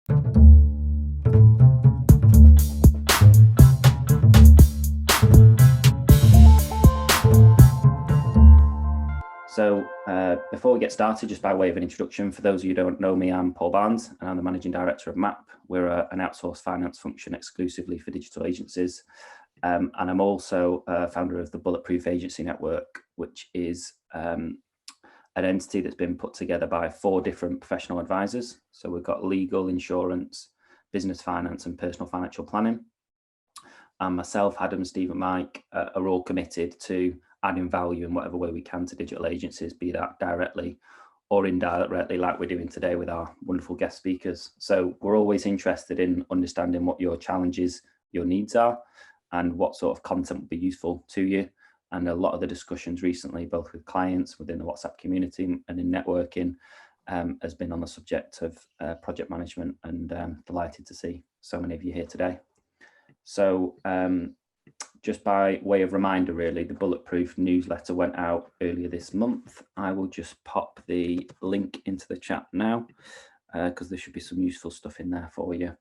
So before we get started, just by way of an introduction, for those of you who don't know me, I'm Paul Barnes and I'm the Managing Director of MAP. We're an outsourced finance function exclusively for digital agencies. And I'm also founder of the Bulletproof Agency Network, which is an entity that's been put together by 4 different professional advisors. So we've got legal, insurance, business finance and personal financial planning. And myself, Adam, Steve and Mike are all committed to adding value in whatever way we can to digital agencies, be that directly or indirectly, like we're doing today with our wonderful guest speakers. So we're always interested in understanding what your challenges, your needs are, and what sort of content would be useful to you. And a lot of the discussions recently, both with clients within the WhatsApp community and in networking, has been on the subject of project management, and delighted to see so many of you here today. So just by way of reminder, really, the Bulletproof newsletter went out earlier this month. I will just pop the link into the chat now, because there should be some useful stuff in there for you.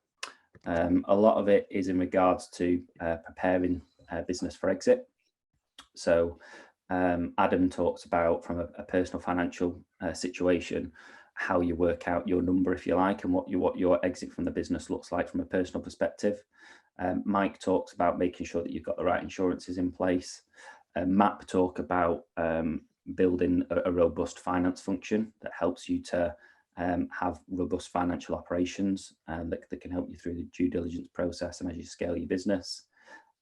A lot of it is in regards to preparing business for exit. So Adam talks about, from a personal financial situation, how you work out your number, if you like, and what your exit from the business looks like from a personal perspective. Mike talks about making sure that you've got the right insurances in place. MAP talk about building a robust finance function that helps you to have robust financial operations that can help you through the due diligence process and as you scale your business.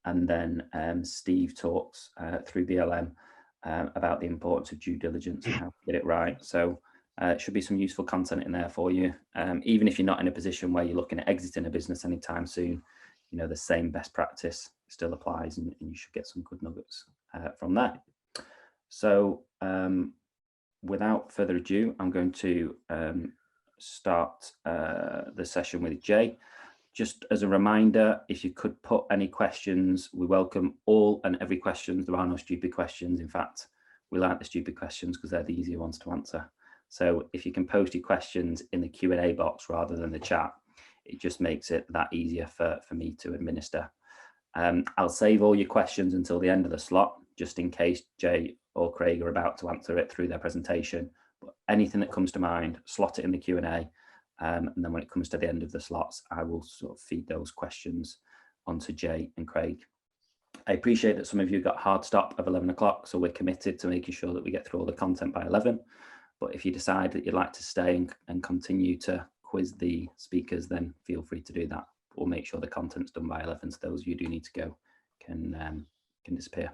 And then Steve talks through BLM about the importance of due diligence and how to get it right. So it should be some useful content in there for you. Even if you're not in a position where you're looking at exiting a business anytime soon, you know, the same best practice still applies, and you should get some good nuggets from there. So without further ado, I'm going to start the session with Jay. Just as a reminder, if you could put any questions, we welcome all and every questions. There are no stupid questions. In fact, we like the stupid questions because they're the easier ones to answer. So if you can post your questions in the Q&A box rather than the chat, it just makes it that easier for me to administer. I'll save all your questions until the end of the slot, just in case Jay or Craig are about to answer it through their presentation. But anything that comes to mind, slot it in the Q&A. And then when it comes to the end of the slots, I will sort of feed those questions onto Jay and Craig. I appreciate that some of you got a hard stop of 11 o'clock, so we're committed to making sure that we get through all the content by 11. But if you decide that you'd like to stay and continue to quiz the speakers, then feel free to do that. We'll make sure the content's done by 11, so those of you who do need to go can disappear.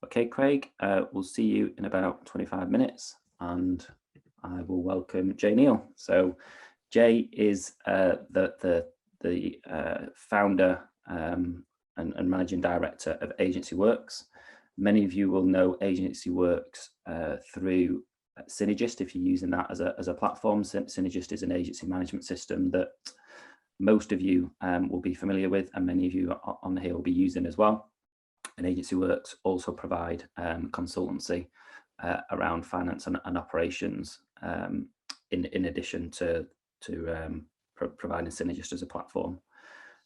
Okay, Craig, we'll see you in about 25 minutes, and I will welcome Jay Neal. So Jay is the founder and managing director of Agency Works. Many of you will know Agency Works through Synergist, if you're using that as a platform. Synergist is an agency management system that most of you will be familiar with, and many of you on here will be using as well. And Agency Works also provide consultancy around finance and operations, in addition to providing Synergist as a platform.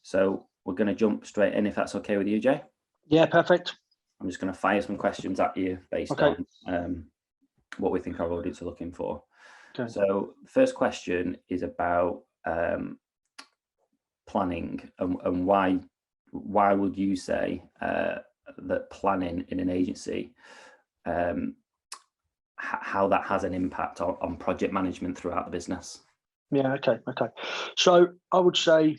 So we're going to jump straight in, if that's okay with you, Jay. Yeah, perfect. I'm just going to fire some questions at you based on what we think our audience are looking for. Okay. So the first question is about planning, and why would you say that planning in an agency, how that has an impact on project management throughout the business? Yeah, okay. So I would say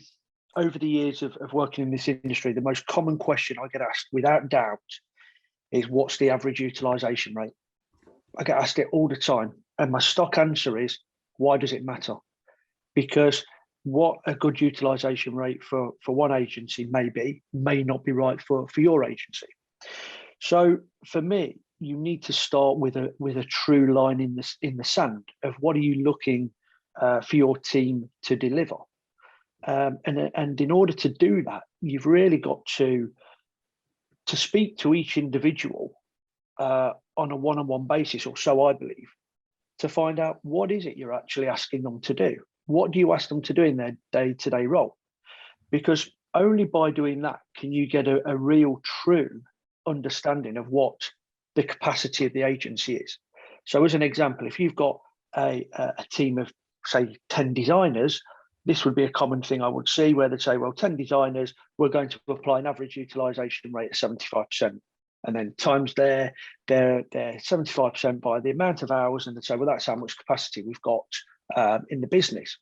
over the years of working in this industry, the most common question I get asked, without doubt, is what's the average utilization rate? I get asked it all the time. And my stock answer is, why does it matter? Because what a good utilization rate for one agency may not be right for your agency. So for me, you need to start with a true line in the sand of what are you looking for your team to deliver. And in order to do that, you've really got to speak to each individual on a one-on-one basis, or so I believe, to find out what is it you're actually asking them to do. what do you ask them to do in their day-to-day role? Because only by doing that can you get a real true understanding of what the capacity of the agency is. So as an example, if you've got a team of, say, 10 designers, this would be a common thing I would see, where they'd say, well, 10 designers, we're going to apply an average utilization rate of 75%. And then times their 75% by the amount of hours, and they'd say, well, that's how much capacity we've got in the business.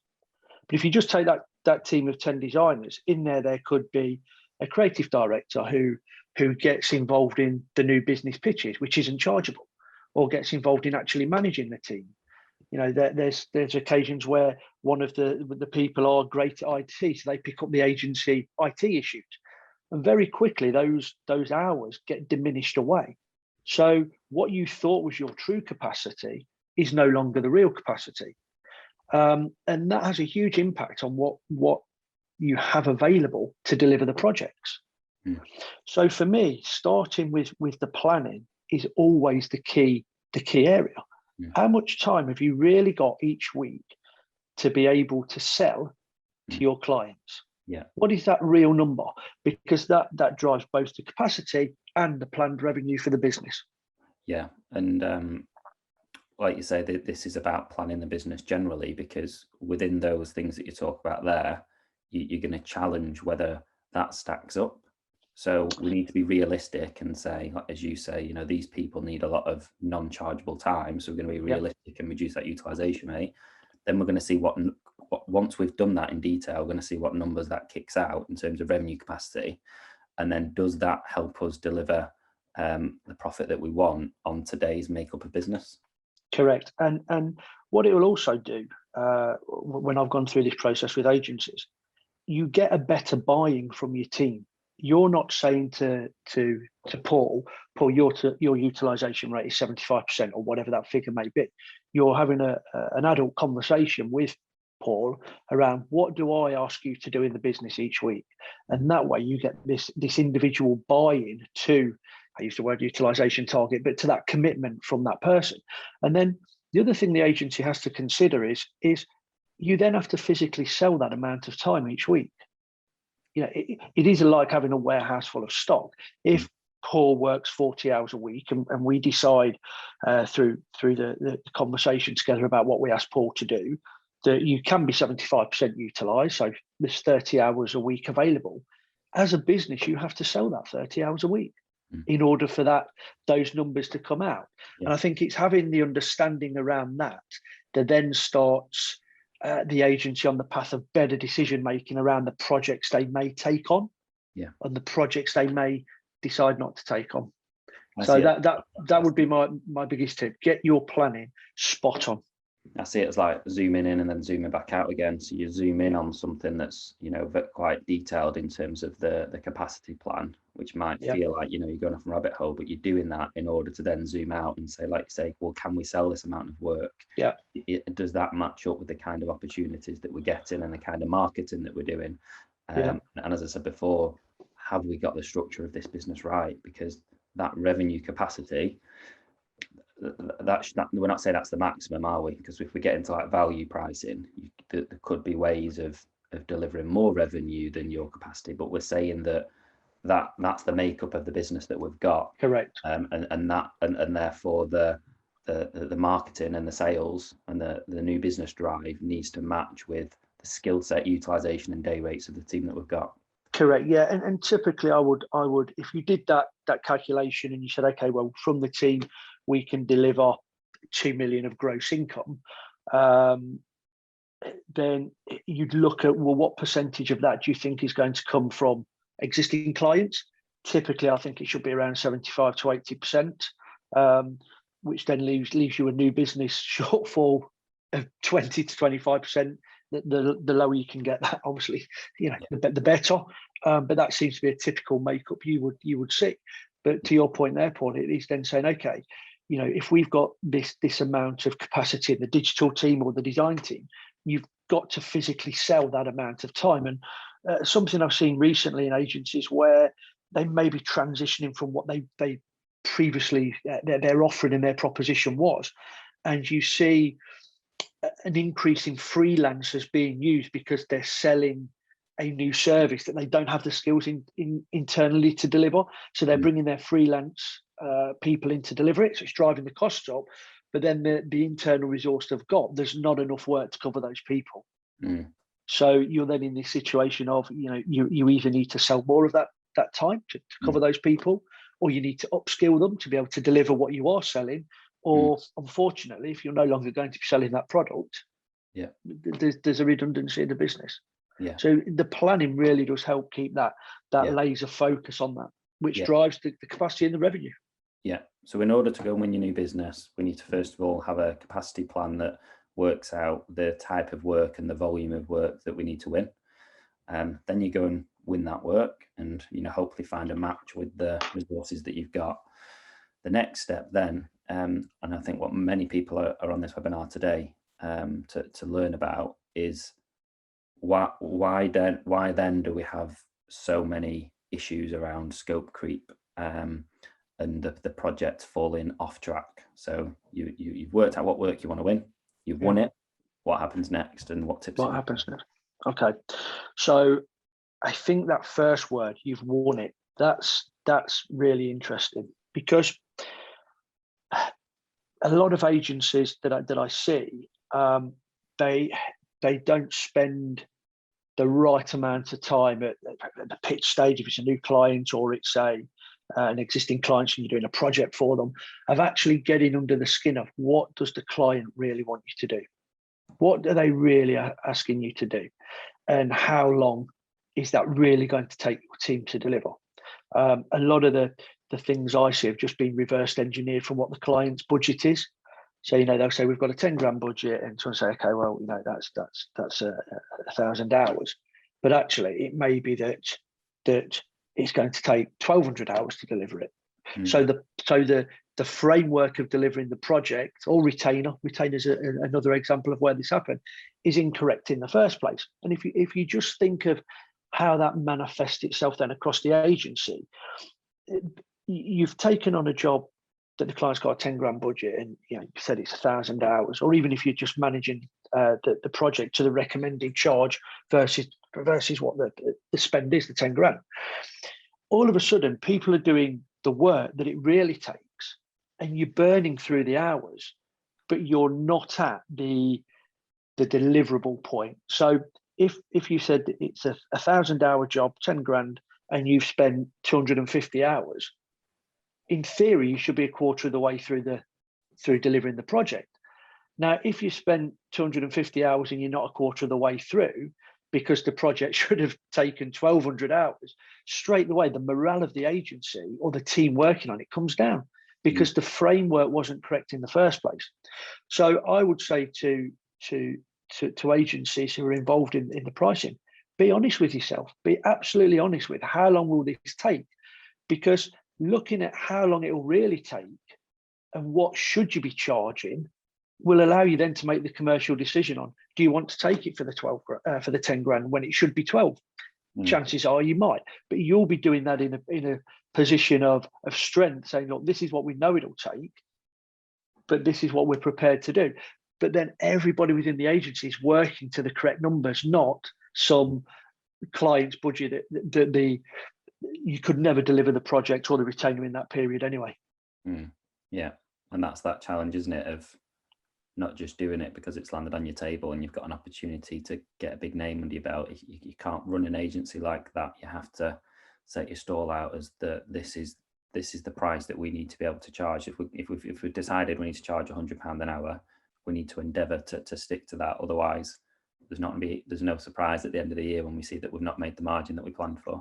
But if you just take that team of 10 designers, in there could be a creative director who gets involved in the new business pitches, which isn't chargeable, or gets involved in actually managing the team. You know, there's occasions where one of the people are great at IT, so they pick up the agency IT issues, and very quickly those hours get diminished away. So what you thought was your true capacity is no longer the real capacity, and that has a huge impact on what you have available to deliver the projects. Mm. So for me, starting with the planning is always the key area. Yeah. How much time have you really got each week to be able to sell to your clients? Yeah. What is that real number? Because that drives both the capacity and the planned revenue for the business. Yeah. And like you say, this is about planning the business generally, because within those things that you talk about there, you're going to challenge whether that stacks up. So we need to be realistic and say, as you say, you know, these people need a lot of non-chargeable time. So we're going to be realistic and reduce that utilization rate. Then we're going to see what once we've done that in detail, we're going to see what numbers that kicks out in terms of revenue capacity. And then does that help us deliver the profit that we want on today's makeup of business? Correct. And what it will also do, when I've gone through this process with agencies, you get a better buy-in from your team. You're not saying to Paul, your utilization rate is 75% or whatever that figure may be. You're having an adult conversation with Paul around, what do I ask you to do in the business each week? And that way you get this individual buy-in to, I use the word utilization target, but to that commitment from that person. And then the other thing the agency has to consider is you then have to physically sell that amount of time each week. You know, it is like having a warehouse full of stock. If Paul works 40 hours a week and we decide through the conversation together about what we ask Paul to do, that you can be 75% utilized, so there's 30 hours a week available. As a business, you have to sell that 30 hours a week in order for those numbers to come out. Yeah. And I think it's having the understanding around that then starts the agency on the path of better decision making around the projects they may take on, and the projects they may decide not to take on. So that would be my biggest tip: get your planning spot on. I see it as like zooming in and then zooming back out again. So you zoom in on something that's, you know, quite detailed in terms of the capacity plan, which might feel like, you know, you're going off a rabbit hole, but you're doing that in order to then zoom out and say, like you say, well, can we sell this amount of work? Yeah. Does that match up with the kind of opportunities that we're getting and the kind of marketing that we're doing? And as I said before, have we got the structure of this business right? Because that revenue capacity, we're not saying that's the maximum, are we? Because if we get into like value pricing, there could be ways of delivering more revenue than your capacity, but we're saying that's the makeup of the business that we've got. Correct. And therefore the marketing and the sales and the new business drive needs to match with the skill set, utilization, and day rates of the team that we've got. Correct. Yeah. And typically I would, if you did that calculation and you said, okay, well, from the team, we can deliver 2 million of gross income, then you'd look at, well, what percentage of that do you think is going to come from existing clients? Typically, I think it should be around 75 to 80%, which then leaves you a new business shortfall of 20 to 25%. The lower you can get that, obviously, you know, the better. But that seems to be a typical makeup you would see. But to your point there, Paul, it is then saying, okay, you know, if we've got this amount of capacity in the digital team or the design team, you've got to physically sell that amount of time. And something I've seen recently in agencies where they may be transitioning from what they previously their offering and their proposition was, and you see an increase in freelancers being used because they're selling a new service that they don't have the skills internally to deliver. So they're bringing their freelance people in to deliver it. So it's driving the costs up. But then the internal resource they've got, there's not enough work to cover those people. So you're then in this situation of, you either need to sell more of that time to cover those people, or you need to upskill them to be able to deliver what you are selling. Or unfortunately, if you're no longer going to be selling that product, there's a redundancy in the business. So the planning really does help keep that laser focus on that, which drives the capacity and the revenue. So in order to go and win your new business, we need to first of all have a capacity plan that works out the type of work and the volume of work that we need to win. Then you go and win that work and hopefully find a match with the resources that you've got. The next step then, and I think what many people are on this webinar today to learn about, is why then do we have so many issues around scope creep and the project falling off track? So you've worked out what work you want to win, you've won it. What happens next, and what tips? What happens next? Okay, so I think that first word, you've won it, that's really interesting, because a lot of agencies that I see, they don't spend the right amount of time at the pitch stage, if it's a new client or it's an existing client and you're doing a project for them, of actually getting under the skin of what does the client really want you to do? What are they really asking you to do? And how long is that really going to take your team to deliver? A lot of the things I see have just been reversed engineered from what the client's budget is. So, they'll say, we've got a 10 grand budget, and someone say, okay, well, that's 1,000 hours. But actually, it may be that it's going to take 1,200 hours to deliver it. So the framework of delivering the project, or retainer's another example of where this happened, is incorrect in the first place. And if you just think of how that manifests itself then across the agency, you've taken on a job that the client's got a 10 grand budget, and you said it's 1,000 hours, or even if you're just managing the project to the recommended charge versus what the spend is, the 10 grand. All of a sudden, people are doing the work that it really takes, and you're burning through the hours, but you're not at the deliverable point. So if you said it's a 1,000-hour job, 10 grand, and you've spent 250 hours, in theory, you should be a quarter of the way through delivering the project. Now, if you spend 250 hours and you're not a quarter of the way through, because the project should have taken 1,200 hours, straight away, the morale of the agency or the team working on it comes down, because the framework wasn't correct in the first place. So I would say to agencies who are involved in the pricing, be honest with yourself, be absolutely honest with how long will this take, because looking at how long it will really take and what should you be charging will allow you then to make the commercial decision on, do you want to take it for the 10 grand when it should be 12? Chances are you might, but you'll be doing that in a position of strength, saying, look, this is what we know it'll take, but this is what we're prepared to do. But then everybody within the agency is working to the correct numbers, not some client's budget that you could never deliver the project or the retainer in that period anyway. Yeah, and that's that challenge, isn't it, of not just doing it because it's landed on your table and you've got an opportunity to get a big name under your belt. You can't run an agency like that. You have to set your stall out as this is the price that we need to be able to charge. If we've decided we need to charge £100 an hour, we need to endeavour to stick to that. Otherwise, there's no surprise at the end of the year when we see that we've not made the margin that we planned for.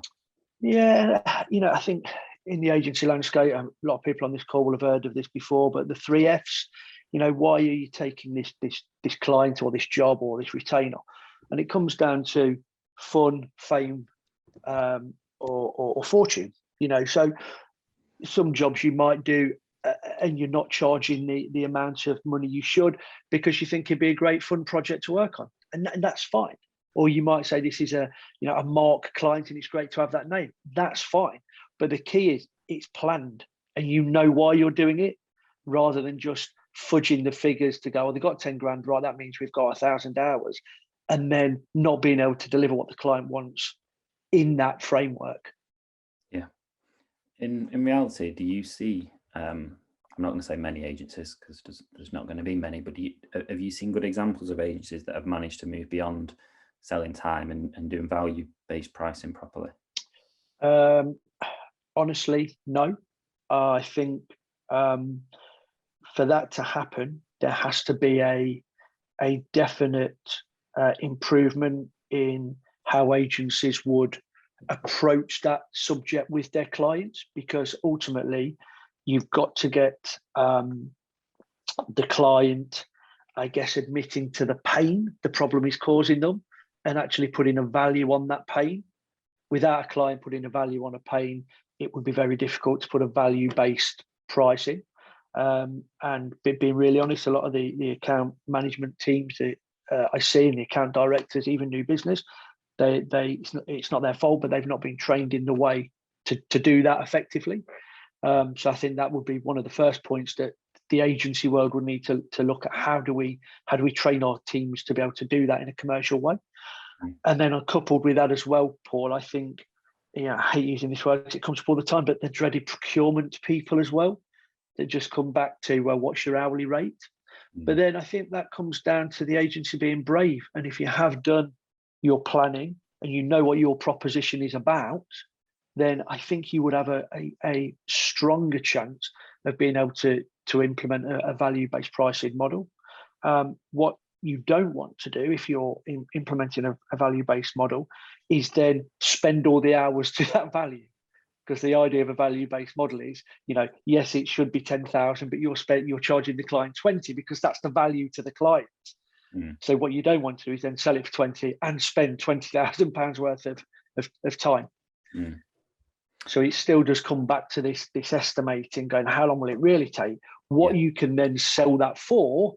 Yeah, I think in the agency landscape, a lot of people on this call will have heard of this before, but the 3 Fs, why are you taking this client or this job or this retainer? And it comes down to fun, fame, or fortune. So some jobs you might do and you're not charging the amount of money you should because you think it'd be a great fun project to work on, and that's fine. Or you might say this is a mark client and it's great to have that name. That's fine. But the key is it's planned and you know why you're doing it, rather than just fudging the figures to go, oh, they got 10 grand, right? That means we've got 1,000 hours, and then not being able to deliver what the client wants in that framework. Yeah. In reality, do you see, I'm not going to say many agencies because there's not going to be many, but have you seen good examples of agencies that have managed to move beyond selling time and doing value-based pricing properly? Honestly, no. I think for that to happen, there has to be a definite improvement in how agencies would approach that subject with their clients, because ultimately you've got to get the client, I guess, admitting to the pain the problem is causing them and actually putting a value on that pain. Without a client putting a value on a pain, it would be very difficult to put a value-based pricing. And being really honest, a lot of the account management teams that I see, and the account directors, even new business, it's not their fault, but they've not been trained in the way to do that effectively. So I think that would be one of the first points that the agency world would need to look at. How do we train our teams to be able to do that in a commercial way? And then coupled with that as well, Paul, I think, I hate using this word, it comes up all the time, but the dreaded procurement people as well, that just come back to, well, what's your hourly rate? But then I think that comes down to the agency being brave. And if you have done your planning and you know what your proposition is about, then I think you would have a stronger chance of being able to implement a value-based pricing model. What you don't want to do if you're implementing a value-based model is then spend all the hours to that value. Because the idea of a value-based model is, yes, it should be 10,000, but you're charging the client 20 because that's the value to the client. So what you don't want to do is then sell it for 20 and spend £20,000 worth of time. So it still does come back to this estimating, going, how long will it really take? What you can then sell that for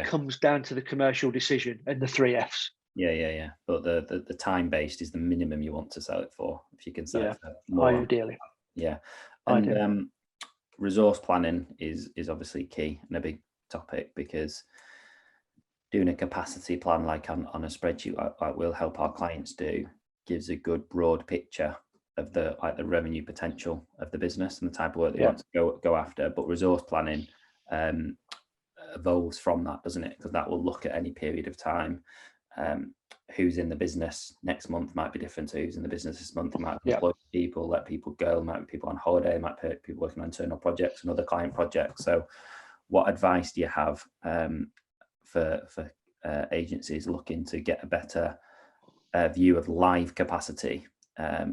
comes down to the commercial decision and the 3 Fs. Yeah. But the time based is the minimum you want to sell it for. If you can sell it for more, ideally. Yeah. And resource planning is obviously key and a big topic, because doing a capacity plan like on a spreadsheet like we'll help our clients do gives a good broad picture of the revenue potential of the business and the type of work they want to go after. But resource planning evolves from that, doesn't it? Because that will look at any period of time. Who's in the business next month might be different to who's in the business this month. It might employ people, let people go, might be people on holiday, might be people working on internal projects and other client projects. So what advice do you have for agencies looking to get a better view of live capacity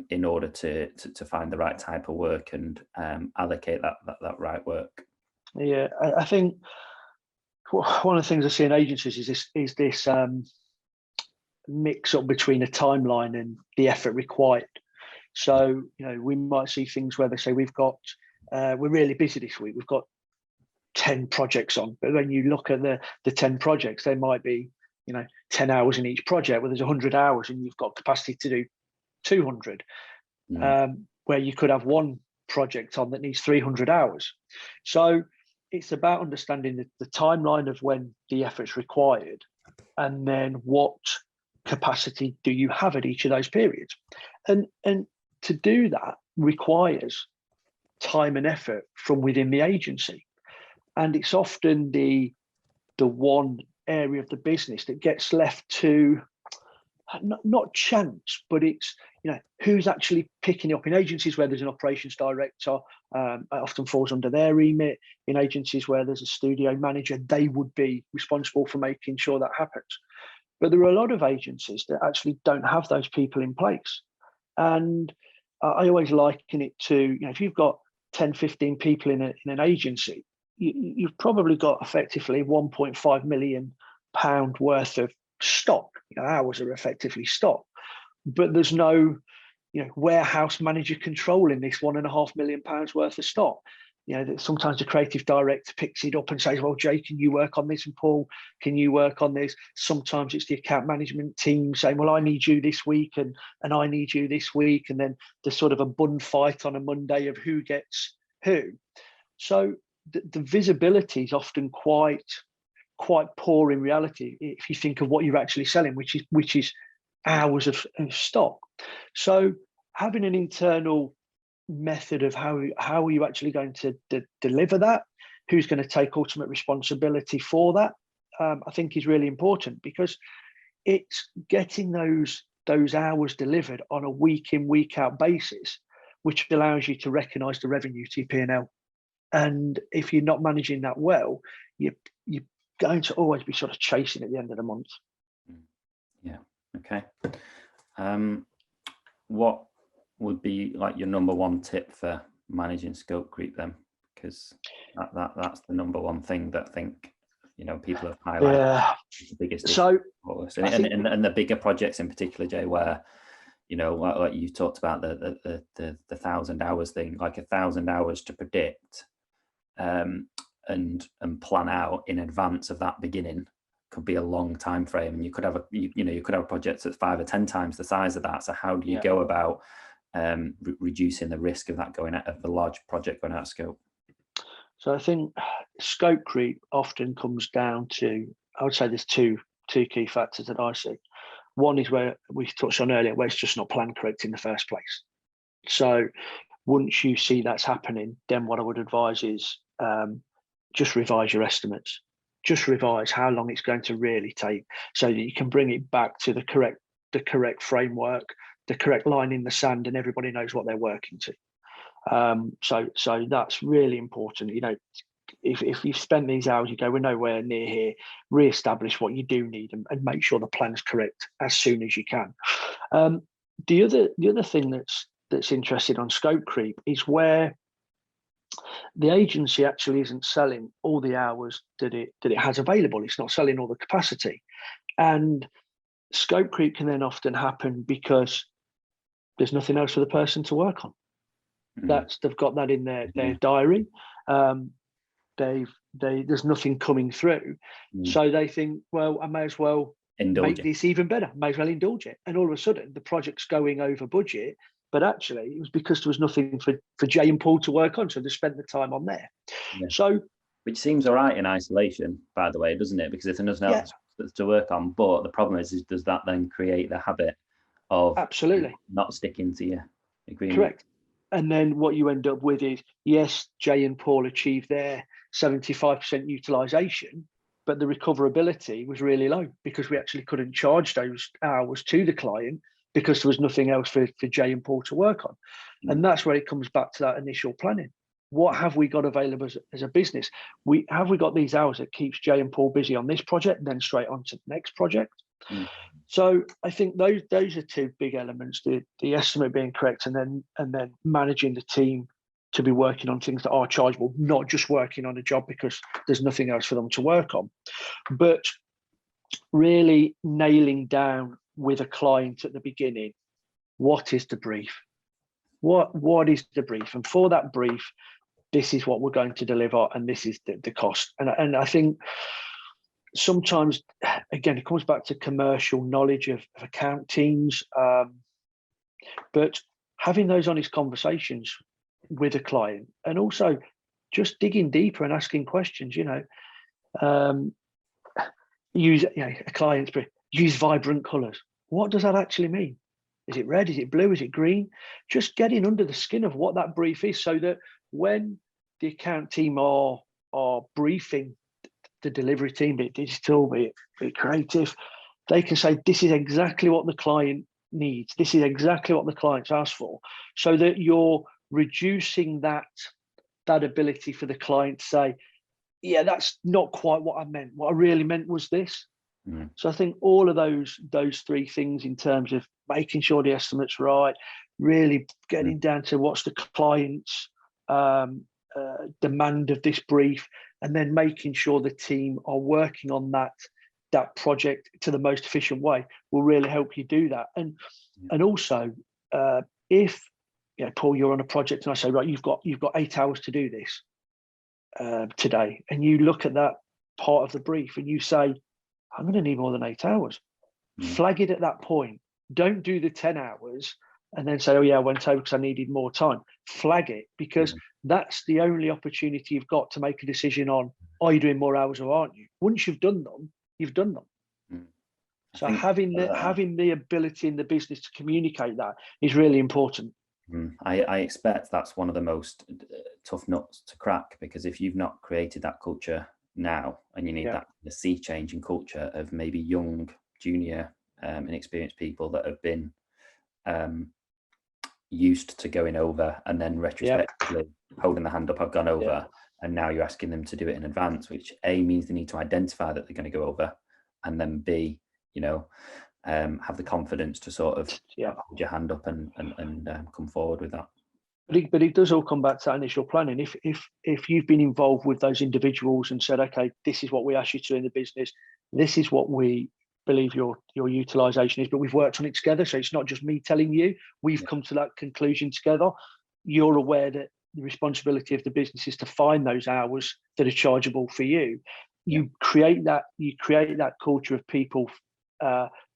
in order to find the right type of work and allocate that right work? Yeah, I think one of the things I see in agencies is this mix up between a timeline and the effort required. So, we might see things where they say we're really busy this week, we've got 10 projects on, but when you look at the 10 projects, there might be 10 hours in each project, where there's 100 hours and you've got capacity to do 200, where you could have one project on that needs 300 hours. So it's about understanding the timeline of when the effort's required, and then what capacity do you have at each of those periods. And to do that requires time and effort from within the agency. And it's often the one area of the business that gets left to not chance, but it's who's actually picking up. In agencies where there's an operations director, it often falls under their remit. In agencies where there's a studio manager, they would be responsible for making sure that happens. But there are a lot of agencies that actually don't have those people in place. And I always liken it to, if you've got 10, 15 people in an agency, you've probably got effectively £1.5 million worth of stock. Hours are effectively stock, but there's no warehouse manager controlling this £1.5 million worth of stock. Sometimes the creative director picks it up and says, well, Jay, can you work on this? And Paul, can you work on this? Sometimes it's the account management team saying, well, I need you this week and I need you this week. And then there's sort of a bun fight on a Monday of who gets who. So the visibility is often quite poor in reality if you think of what you're actually selling, which is hours of stock. So having an internal method of how are you actually going to deliver that, who's going to take ultimate responsibility for that, I think is really important, because it's getting those hours delivered on a week in, week out basis, which allows you to recognize the revenue to your P&L. And if you're not managing that well, you're going to always be sort of chasing at the end of the month. Yeah. Okay. What would be like your number one tip for managing scope creep then? Because that's the number one thing that I think, you know, people have highlighted. Yeah. The biggest So issue. And the bigger projects in particular, Jay, where, you know, like you talked about the 1,000 hours thing, like 1,000 hours to predict and plan out in advance of that beginning could be a long time frame, and you could have a project that's 5 or 10 times the size of that. So how do you go about reducing the risk of that of the large project going out of scope? So I think scope creep often comes down to, I would say there's two key factors that I see. One is where we touched on earlier, where it's just not planned correct in the first place. So once you see that's happening, then what I would advise is just revise your estimates. Just revise how long it's going to really take, so that you can bring it back to the correct framework, the correct line in the sand, and everybody knows what they're working to. So that's really important. You know, if you've spent these hours, you go, we're nowhere near here, re-establish what you do need and make sure the plan's correct as soon as you can. The other thing that's interesting on scope creep is where the agency actually isn't selling all the hours that it has available. It's not selling all the capacity. And scope creep can then often happen because there's nothing else for the person to work on. They've got that in their diary. There's nothing coming through. So they think, well, I may as well make this even better. May as well indulge it. And all of a sudden the project's going over budget, but actually it was because there was nothing for Jay and Paul to work on. So they spent the time on there. Yeah. So, which seems all right in isolation, by the way, doesn't it? Because if there's nothing else to work on, but the problem is does that then create the habit of absolutely not sticking to your agreement? Correct. And then what you end up with is, yes, Jay and Paul achieved their 75% utilization, but the recoverability was really low because we actually couldn't charge those hours to the client because there was nothing else for Jay and Paul to work on. And that's where it comes back to that initial planning. What have we got available as a business? Have we got these hours that keeps Jay and Paul busy on this project and then straight on to the next project? So I think those are two big elements: the estimate being correct, and then managing the team to be working on things that are chargeable, not just working on a job because there's nothing else for them to work on, but really nailing down with a client at the beginning, what is the brief? What is the brief? And for that brief, this is what we're going to deliver, and this is the cost. And I think sometimes, again, it comes back to commercial knowledge of account teams, but having those honest conversations with a client, and also just digging deeper and asking questions. Use a client's brief. Use vibrant colours. What does that actually mean? Is it red? Is it blue? Is it green? Just getting under the skin of what that brief is, so that when the account team are briefing the delivery team, be it digital, be it creative, they can say, this is exactly what the client needs. This is exactly what the client's asked for, so that you're reducing that ability for the client to say, yeah, that's not quite what I meant. What I really meant was this. So I think all of those three things, in terms of making sure the estimate's right, really getting down to what's the client's demand of this brief, and then making sure the team are working on that project to the most efficient way, will really help you do that. And also, if Paul, you're on a project and I say, right, you've got 8 hours to do this today, and you look at that part of the brief and you say, I'm going to need more than 8 hours. Flag it at that point. Don't do the 10 hours and then say, oh yeah, I went over because I needed more time. Flag it, because that's the only opportunity you've got to make a decision on, are you doing more hours or aren't you? Once you've done them, you've done them. So having the ability in the business to communicate that is really important. I expect that's one of the most tough nuts to crack, because if you've not created that culture now, and you need the sea change in culture of maybe young, junior, inexperienced people that have been used to going over, and then retrospectively holding the hand up, I've gone over, and now you're asking them to do it in advance, which A, means they need to identify that they're going to go over, and then B, have the confidence to sort of hold your hand up and come forward with that. But it does all come back to that initial planning. If you've been involved with those individuals and said, okay, this is what we ask you to do in the business, this is what we believe your utilization is, but we've worked on it together, so it's not just me telling you, we've come to that conclusion together. You're aware that the responsibility of the business is to find those hours that are chargeable for you. You create that culture of people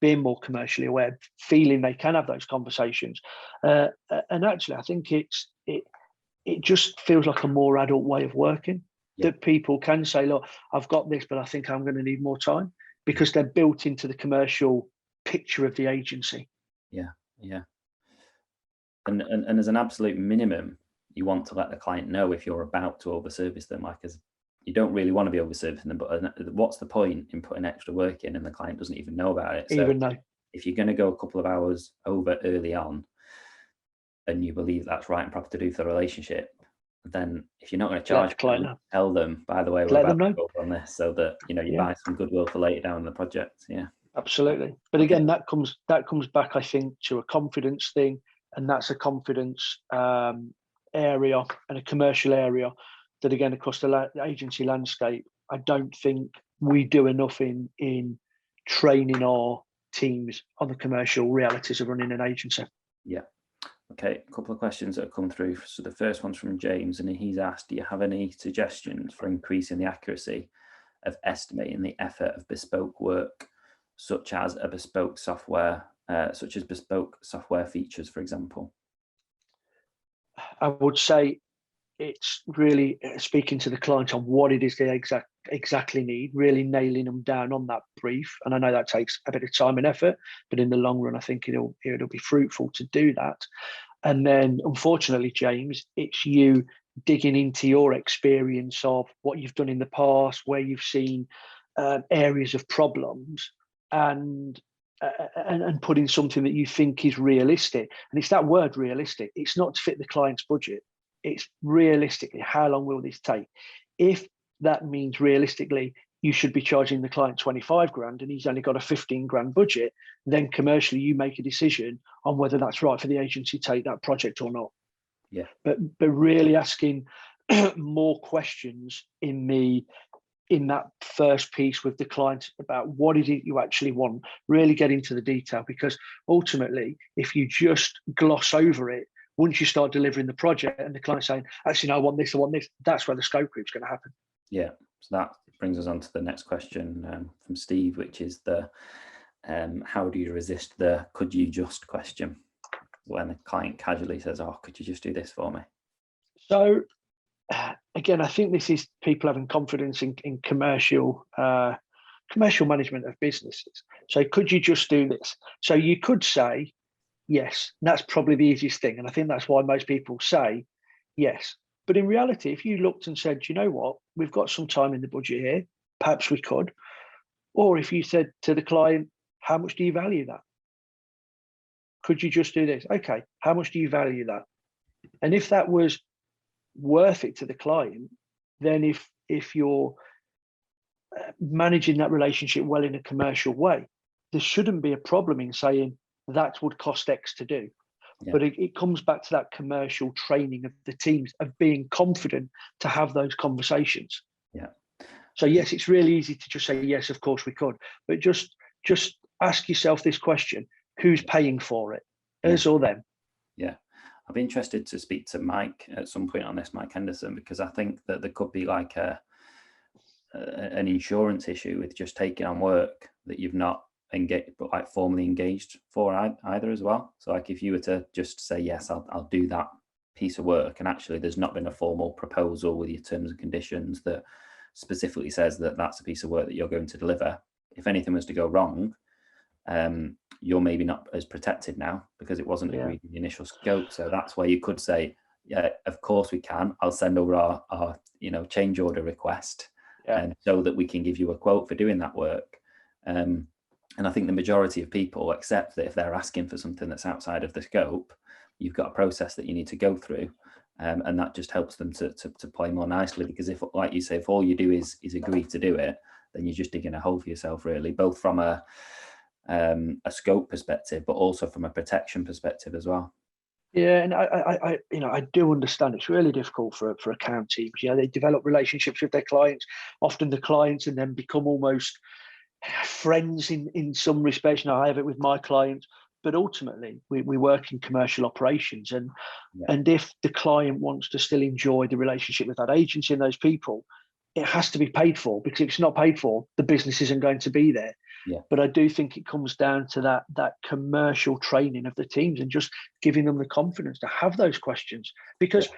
being more commercially aware, feeling they can have those conversations, and actually I think it just feels like a more adult way of working, that people can say, look, I've got this, but I think I'm going to need more time, because they're built into the commercial picture of the agency. And as an absolute minimum, you want to let the client know if you're about to overservice them, as you don't really want to be overservicing them, but what's the point in putting extra work in and the client doesn't even know about it? So if you're going to go a couple of hours over early on, and you believe that's right and proper to do for the relationship, then if you're not going to charge the client, tell them, by the way, we're about to go on this, so that you buy some goodwill for later down in the project. Absolutely. But again, that comes back, I think, to a confidence thing, and that's a confidence area and a commercial area that, again, across the agency landscape, I don't think we do enough in training our teams on the commercial realities of running an agency. Okay, a couple of questions that have come through. So the first one's from James, and he's asked, do you have any suggestions for increasing the accuracy of estimating the effort of bespoke work, such as bespoke software features, for example? I would say it's really speaking to the client on what it is they exactly need, really nailing them down on that brief. And I know that takes a bit of time and effort, but in the long run, I think it'll be fruitful to do that. And then, unfortunately, James, it's you digging into your experience of what you've done in the past, where you've seen areas of problems, and putting something that you think is realistic. And it's that word realistic. It's not to fit the client's budget. It's realistically, how long will this take? If that means realistically, you should be charging the client 25 grand and he's only got a 15 grand budget, then commercially you make a decision on whether that's right for the agency to take that project or not. But really asking more questions in that first piece with the client about what is it you actually want, really get into the detail, because ultimately, if you just gloss over it, once you start delivering the project and the client saying, actually, no, I want this, that's where the scope creep's going to happen. So that brings us on to the next question from Steve, which is how do you resist the could you just question when the client casually says, oh, could you just do this for me? So again, I think this is people having confidence in commercial management of businesses. So could you just do this? So you could say yes. That's probably the easiest thing, and I think that's why most people say yes. But in reality, if you looked and said, you know what, we've got some time in the budget here, perhaps we could. Or if you said to the client, how much do you value that? Could you just do this? Okay, how much do you value that? And if that was worth it to the client, then if you're managing that relationship well in a commercial way, there shouldn't be a problem in saying that would cost X to do. But it comes back to that commercial training of the teams, of being confident to have those conversations. So yes, it's really easy to just say, yes, of course we could, but just ask yourself this question: who's paying for it, us or them? I'd be interested to speak to Mike at some point on this, Mike Henderson, because I think that there could be like an insurance issue with just taking on work that you've not formally engaged for either as well. So like if you were to just say, yes, I'll do that piece of work, and actually there's not been a formal proposal with your terms and conditions that specifically says that that's a piece of work that you're going to deliver, if anything was to go wrong, you're maybe not as protected now because it wasn't agreed in the initial scope. So that's where you could say, yeah, of course we can. I'll send over our change order request, so that we can give you a quote for doing that work. And I think the majority of people accept that if they're asking for something that's outside of the scope, you've got a process that you need to go through, and that just helps them to play more nicely. Because if, like you say, if all you do is agree to do it, then you're just digging a hole for yourself, really, both from a scope perspective, but also from a protection perspective as well. Yeah, and I do understand it's really difficult for account teams. They develop relationships with their clients, often the clients, and then become almost friends in some respects. I have it with my clients, but ultimately we work in commercial operations, and if the client wants to still enjoy the relationship with that agency and those people, it has to be paid for, because if it's not paid for, the business isn't going to be there. But I do think it comes down to that commercial training of the teams and just giving them the confidence to have those questions. Because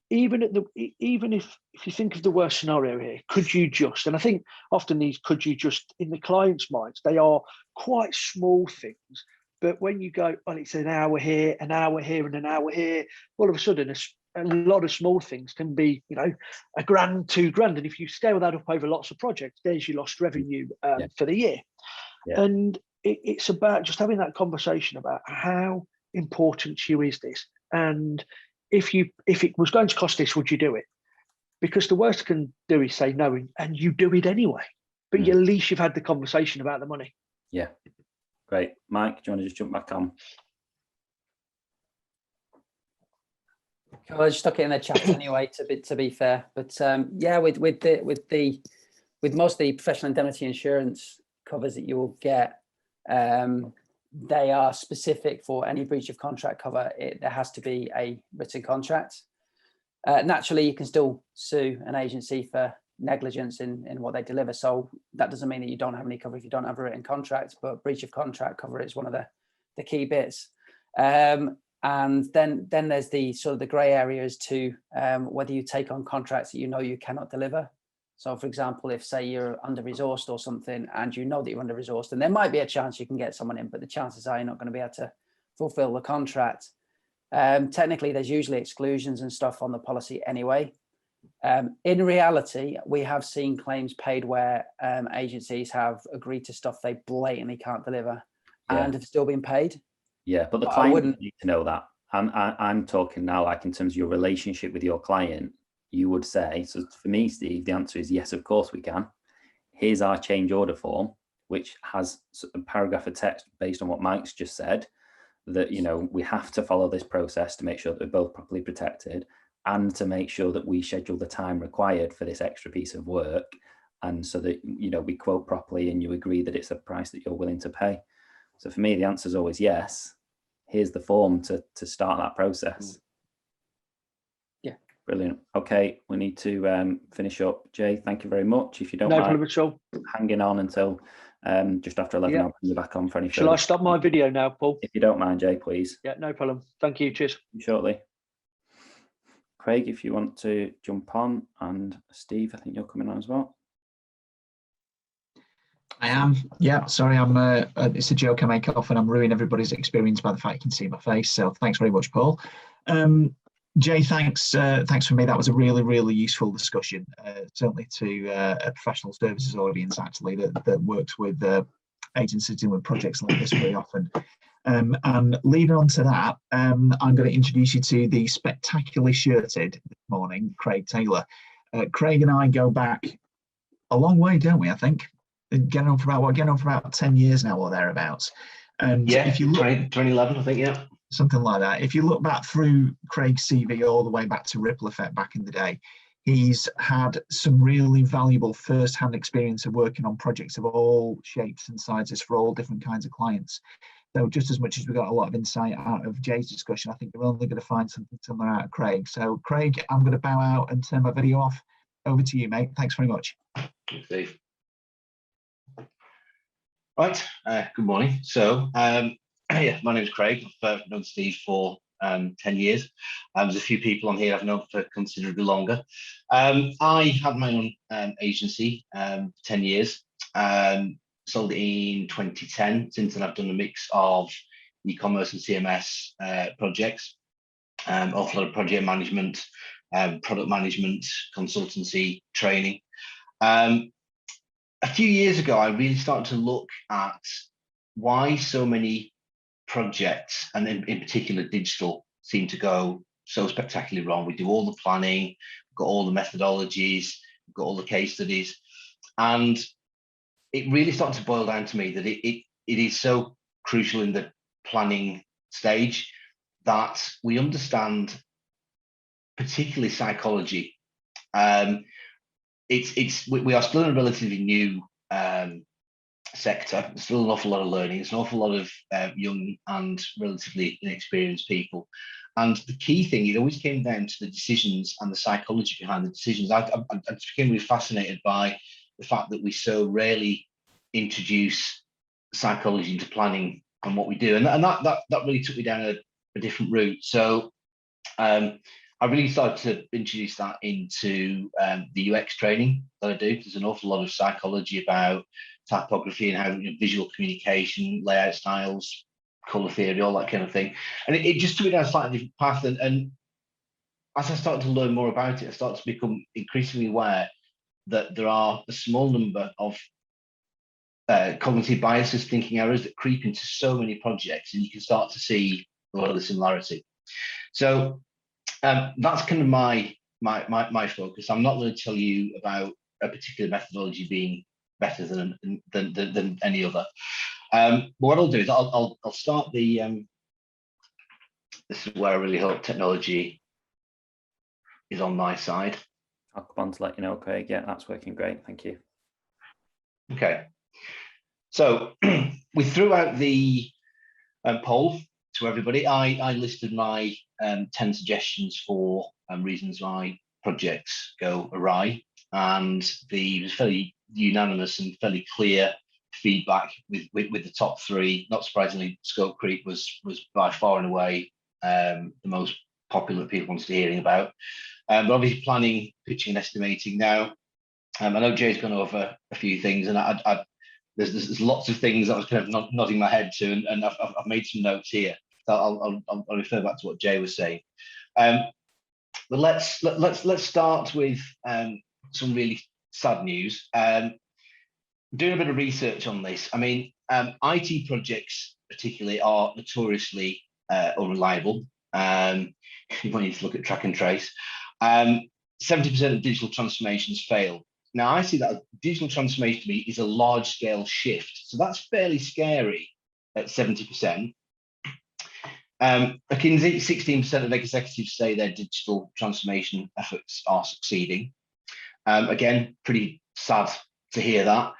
even if you think of the worst scenario here, could you just, and I think often these could you just, in the client's minds, they are quite small things. But when you go, well, it's an hour here, and an hour here, all of a sudden a lot of small things can be, $1,000, $2,000. And if you scale that up over lots of projects, there's your lost revenue for the year. And it's about just having that conversation about how important to you is this, and if it was going to cost this, would you do it? Because the worst it can do is say no, and you do it anyway. But at least you've had the conversation about the money. Yeah. Great. Mike, do you want to just jump back on? I just stuck it in the chat anyway, to be fair. But with most of the professional indemnity insurance covers that you will get, they are specific for any breach of contract cover. There has to be a written contract. Naturally, you can still sue an agency for negligence in what they deliver. So that doesn't mean that you don't have any cover if you don't have a written contract, but breach of contract cover is one of the key bits. And then there's the sort of the grey areas to whether you take on contracts that you cannot deliver. So, for example, if say you're under-resourced or something, and you know that you're under-resourced, and there might be a chance you can get someone in, but the chances are you're not going to be able to fulfill the contract. Technically, there's usually exclusions and stuff on the policy anyway. In reality, we have seen claims paid where agencies have agreed to stuff they blatantly can't deliver and have still been paid. Yeah, but the client wouldn't need to know that. I'm talking now, like in terms of your relationship with your client. You would say, so for me, Steve, the answer is yes, of course we can. Here's our change order form, which has a paragraph of text based on what Mike's just said, that, we have to follow this process to make sure that we're both properly protected, and to make sure that we schedule the time required for this extra piece of work. And so that, we quote properly and you agree that it's a price that you're willing to pay. So for me, the answer is always yes. Here's the form to start that process. Brilliant. Okay, we need to finish up. Jay, thank you very much. If you don't mind hanging on until just after 11, I'll bring you back on for any further. Shall I stop my video now, Paul? If you don't mind, Jay, please. Yeah, no problem. Thank you. Cheers. Shortly. Craig, if you want to jump on, and Steve, I think you're coming on as well. I am. Yeah, sorry, it's a joke I make often. I'm ruining everybody's experience by the fact you can see my face. So thanks very much, Paul. Jay, thanks for me. That was a really, really useful discussion, certainly to a professional services audience, actually, that works with agencies dealing with projects like this very often. And leading on to that, I'm going to introduce you to the spectacularly shirted this morning, Craig Taylor. Craig and I go back a long way, don't we, I think? Getting on for about 10 years now or thereabouts. And if you look, 2011, I think, yeah. Something like that. If you look back through Craig's CV all the way back to Ripple Effect back in the day, he's had some really valuable first-hand experience of working on projects of all shapes and sizes for all different kinds of clients. So just as much as we got a lot of insight out of Jay's discussion, I think we're only going to find something similar out of Craig. So Craig, I'm going to bow out and turn my video off. Over to you, mate. Thanks very much. Thanks, Steve. Right, good morning. So, yeah, my name is Craig. I've known Steve for 10 years. There's a few people on here I've known for considerably longer. I had my own agency for 10 years, sold it in 2010. Since then, I've done a mix of e-commerce and CMS projects, awful lot of project management, product management, consultancy, training. A few years ago, I really started to look at why so many projects, and in particular digital, seem to go so spectacularly wrong. We do all the planning, we've got all the methodologies, we've got all the case studies, and it really started to boil down to me that it is so crucial in the planning stage that we understand, particularly psychology. We are still in a relatively new sector. There's still an awful lot of learning. There's an awful lot of young and relatively inexperienced people. And the key thing, it always came down to the decisions and the psychology behind the decisions. I became really fascinated by the fact that we so rarely introduce psychology into planning and what we do. And that really took me down a different route. So I really started to introduce that into the UX training that I do. There's an awful lot of psychology about typography and how visual communication, layout styles, color theory, all that kind of thing. And it just took me down a slightly different path. And as I started to learn more about it, I started to become increasingly aware that there are a small number of cognitive biases, thinking errors that creep into so many projects, and you can start to see a lot of the similarity. So that's kind of my focus. I'm not going to tell you about a particular methodology being better than any other. But what I'll do is I'll start the. This is where I really hope technology is on my side. I'll come on to let you know, Craig. Yeah, that's working great. Thank you. Okay. So we threw out the poll to everybody. I listed my 10 suggestions for reasons why projects go awry, and it was fairly unanimous and fairly clear feedback with the top three. Not surprisingly, scope creep was by far and away the most popular that people wanted to hearing about. But obviously planning, pitching and estimating. Now, I know Jay's gone over a few things, and there's lots of things that I was kind of nodding my head to, and I've made some notes here. So I'll refer back to what Jay was saying. But let's start with some really sad news. Doing a bit of research on this, I mean, IT projects particularly are notoriously unreliable. You might need to look at track and trace. 70% of digital transformations fail. Now, I see that digital transformation to me is a large-scale shift, so that's fairly scary at 70%. McKinsey, 16% of executives say their digital transformation efforts are succeeding. Again, pretty sad to hear that.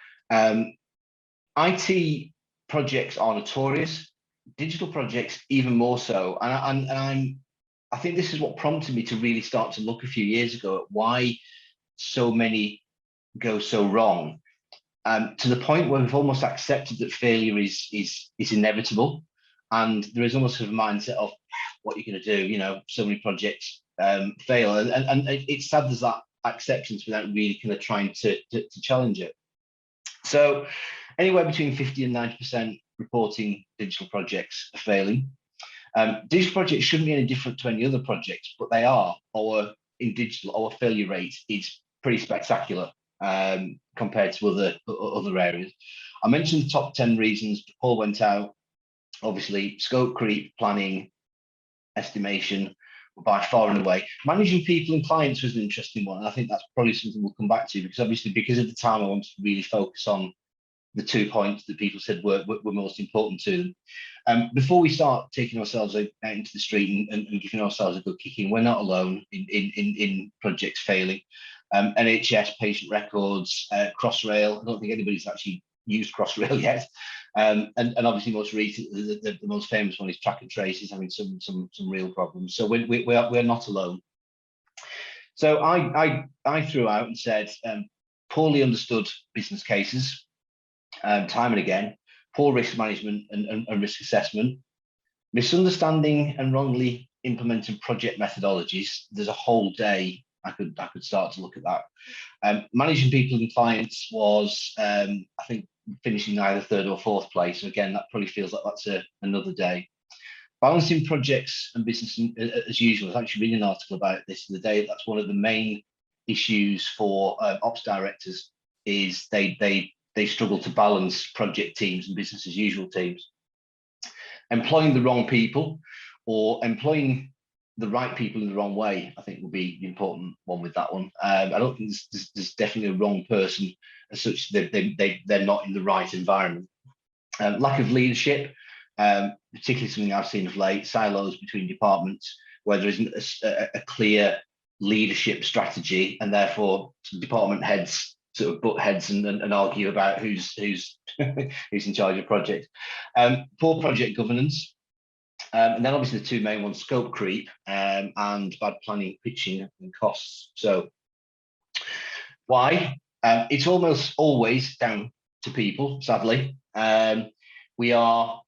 IT projects are notorious, digital projects even more so. And I think this is what prompted me to really start to look a few years ago at why so many go so wrong, to the point where we've almost accepted that failure is inevitable. And there is almost a mindset of what you're going to do. You know, so many projects fail, and it's sad there's that acceptance without really kind of trying to challenge it. So anywhere between 50 and 90% reporting digital projects are failing. Digital projects shouldn't be any different to any other projects, but they are. Or in digital, our failure rate is pretty spectacular compared to other areas. I mentioned the top 10 reasons. Paul went out. Obviously, scope creep, planning, estimation, by far and away. Managing people and clients was an interesting one. And I think that's probably something we'll come back to, because obviously, because of the time, I wanted to really focus on the 2 points that people said were most important to them. Before we start taking ourselves out into the street and giving ourselves a good kicking, we're not alone in projects failing. NHS, patient records, Crossrail. I don't think anybody's actually used Crossrail yet. And obviously, most recently, the most famous one is track and trace is having some real problems. So we're not alone. So I threw out and said poorly understood business cases, time and again. poor risk management and risk assessment, misunderstanding and wrongly implementing project methodologies. There's a whole day I could start to look at that. Managing people and clients was, I think, finishing either third or fourth place. So again, that probably feels like that's another day. Balancing projects and business as usual. I was actually reading an article about this the day. That's one of the main issues for ops directors, is they struggle to balance project teams and business as usual teams. Employing the wrong people or employing the right people in the wrong way, I think, will be the important one with that one. I don't think there's definitely a wrong person as such. They're not in the right environment. Lack of leadership, particularly something I've seen of late, silos between departments where there isn't a clear leadership strategy, and therefore department heads sort of butt heads and argue about who's in charge of project. Poor project governance. And then obviously the two main ones, scope creep and bad planning, pitching and costs. So why? It's almost always down to people, sadly. We are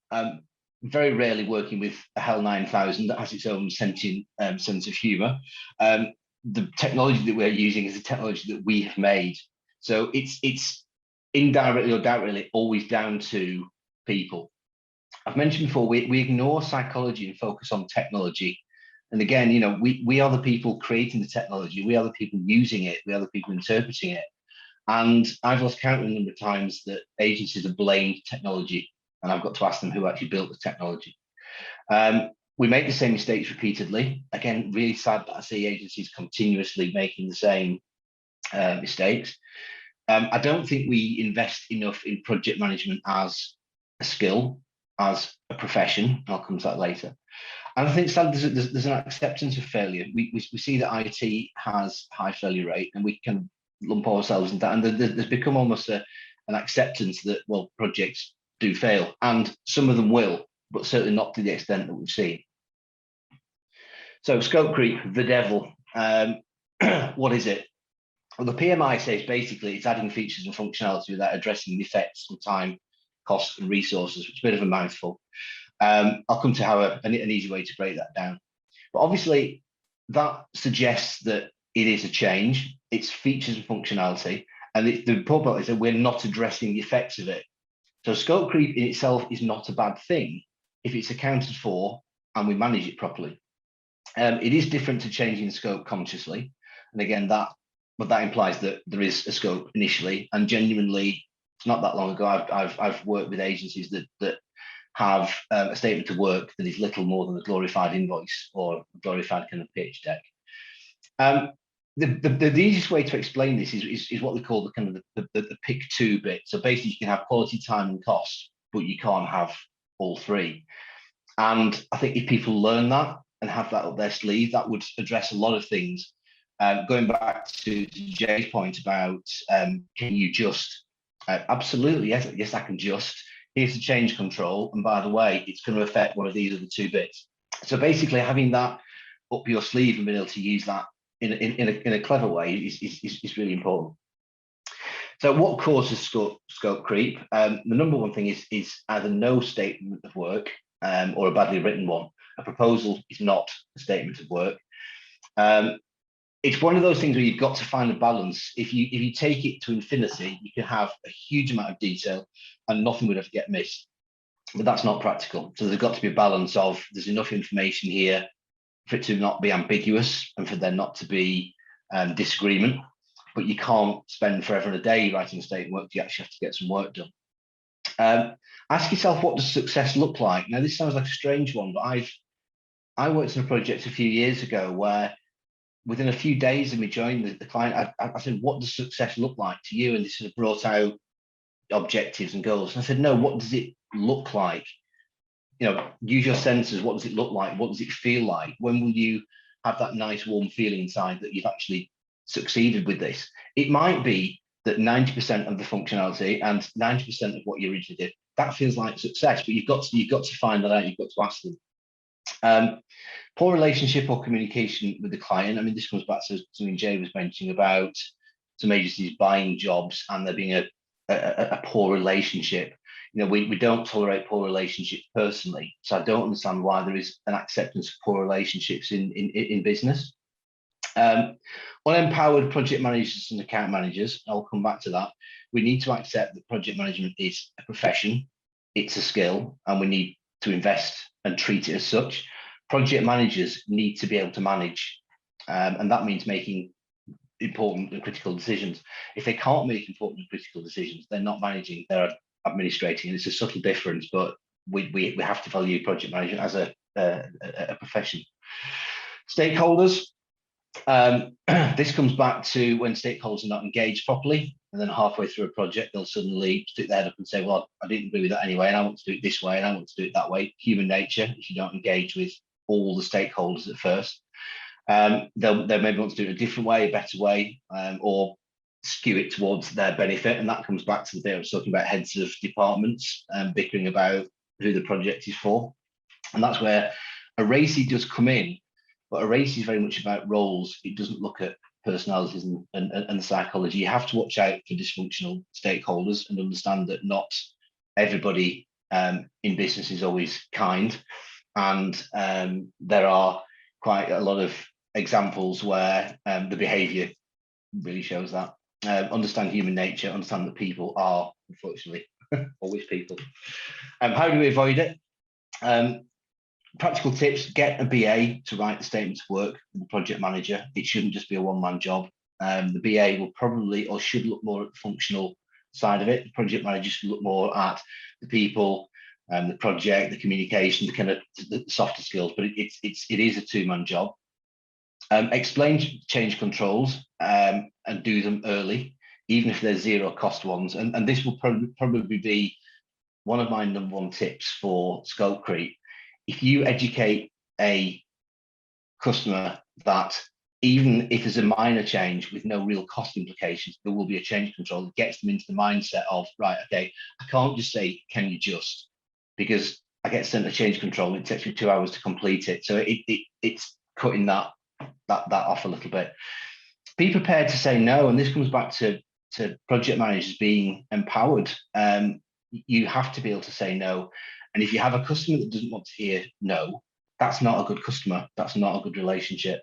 very rarely working with a HEL 9000 that has its own sentient sense of humour. The technology that we're using is a technology that we have made. So it's indirectly or directly always down to people. I've mentioned before, we ignore psychology and focus on technology. And again, you know, we are the people creating the technology. We are the people using it. We are the people interpreting it. And I've lost count of the number of times that agencies have blamed technology, and I've got to ask them who actually built the technology. We make the same mistakes repeatedly. Again, really sad that I see agencies continuously making the same mistakes. I don't think we invest enough in project management as a skill, as a profession. I'll come to that later. And I think sadly there's an acceptance of failure. We see that IT has high failure rate, and we can lump ourselves into that. And there's become almost an acceptance that, well, projects do fail, and some of them will, but certainly not to the extent that we've seen. So scope creep, the devil. What is it? Well, the PMI says basically it's adding features and functionality without addressing the effects on time, costs and resources, which is a bit of a mouthful. I'll come to how an easy way to break that down. But obviously that suggests that it is a change, it's features and functionality, and the important part is that we're not addressing the effects of it. So scope creep in itself is not a bad thing if it's accounted for and we manage it properly. It is different to changing the scope consciously. And again, that implies that there is a scope initially, and genuinely, it's not that long ago, I've worked with agencies that have a statement of work that is little more than a glorified invoice or a glorified kind of pitch deck. The easiest way to explain this is what we call the kind of the pick two bit. So basically you can have quality, time and cost, but you can't have all three. And I think if people learn that and have that up their sleeve, that would address a lot of things. Going back to Jay's point about can you just, absolutely, yes, I can just. Here's the change control, and by the way, it's going to affect one of these other two bits. So basically having that up your sleeve and being able to use that in a clever way is really important. So what causes scope creep? The number one thing is either no statement of work or a badly written one. A proposal is not a statement of work. It's one of those things where you've got to find a balance. If you take it to infinity, you can have a huge amount of detail and nothing would ever get missed. But that's not practical. So there's got to be a balance of there's enough information here for it to not be ambiguous and for there not to be disagreement. But you can't spend forever and a day writing a statement of work. You actually have to get some work done. Ask yourself, what does success look like? Now, this sounds like a strange one, but I worked on a project a few years ago where within a few days of me joining the client, I said, what does success look like to you? And they sort of brought out objectives and goals. And I said, no, what does it look like? You know, use your senses. What does it look like? What does it feel like? When will you have that nice warm feeling inside that you've actually succeeded with this? It might be that 90% of the functionality and 90% of what you originally did, that feels like success, but you've got to find that out. You've got to ask them. Poor relationship or communication with the client. I mean, this comes back to something Jay was mentioning about some agencies buying jobs and there being a poor relationship. we don't tolerate poor relationships personally. So I don't understand why there is an acceptance of poor relationships in business. Unempowered project managers and account managers, I'll come back to that. We need to accept that project management is a profession, it's a skill, and we need to invest and treat it as such. Project managers need to be able to manage, and that means making important and critical decisions. If they can't make important and critical decisions, they're not managing, they're administrating. And it's a subtle difference, but we have to value project management as a profession. Stakeholders. This comes back to when stakeholders are not engaged properly, and then halfway through a project, they'll suddenly stick their head up and say, well, I didn't agree with that anyway, and I want to do it this way, and I want to do it that way. Human nature, if you don't engage with all the stakeholders at first, they'll maybe want to do it a different way, a better way, or skew it towards their benefit. And that comes back to the bit I was talking about, heads of departments bickering about who the project is for. And that's where a RACI does come in. But a RACI is very much about roles. It doesn't look at personalities and the psychology. You have to watch out for dysfunctional stakeholders and understand that not everybody in business is always kind. And there are quite a lot of examples where the behavior really shows that. Understand human nature, understand that people are, unfortunately, always people. How do we avoid it? Practical tips: get a BA to write the statements of work for the project manager. It shouldn't just be a one-man job. The BA will probably, or should, look more at the functional side of it. The project manager should look more at the people, the project, the communication, the kind of the softer skills. But it is a two-man job. Explain change controls and do them early, even if they're zero cost ones. And this will probably be one of my number one tips for scope creep. If you educate a customer that even if there's a minor change with no real cost implications, there will be a change control that gets them into the mindset of, right, okay, I can't just say, can you just, because I get sent a change control, it takes me 2 hours to complete it. So it's cutting that off a little bit. Be prepared to say no, and this comes back to project managers being empowered. You have to be able to say no. And if you have a customer that doesn't want to hear no, that's not a good customer. That's not a good relationship.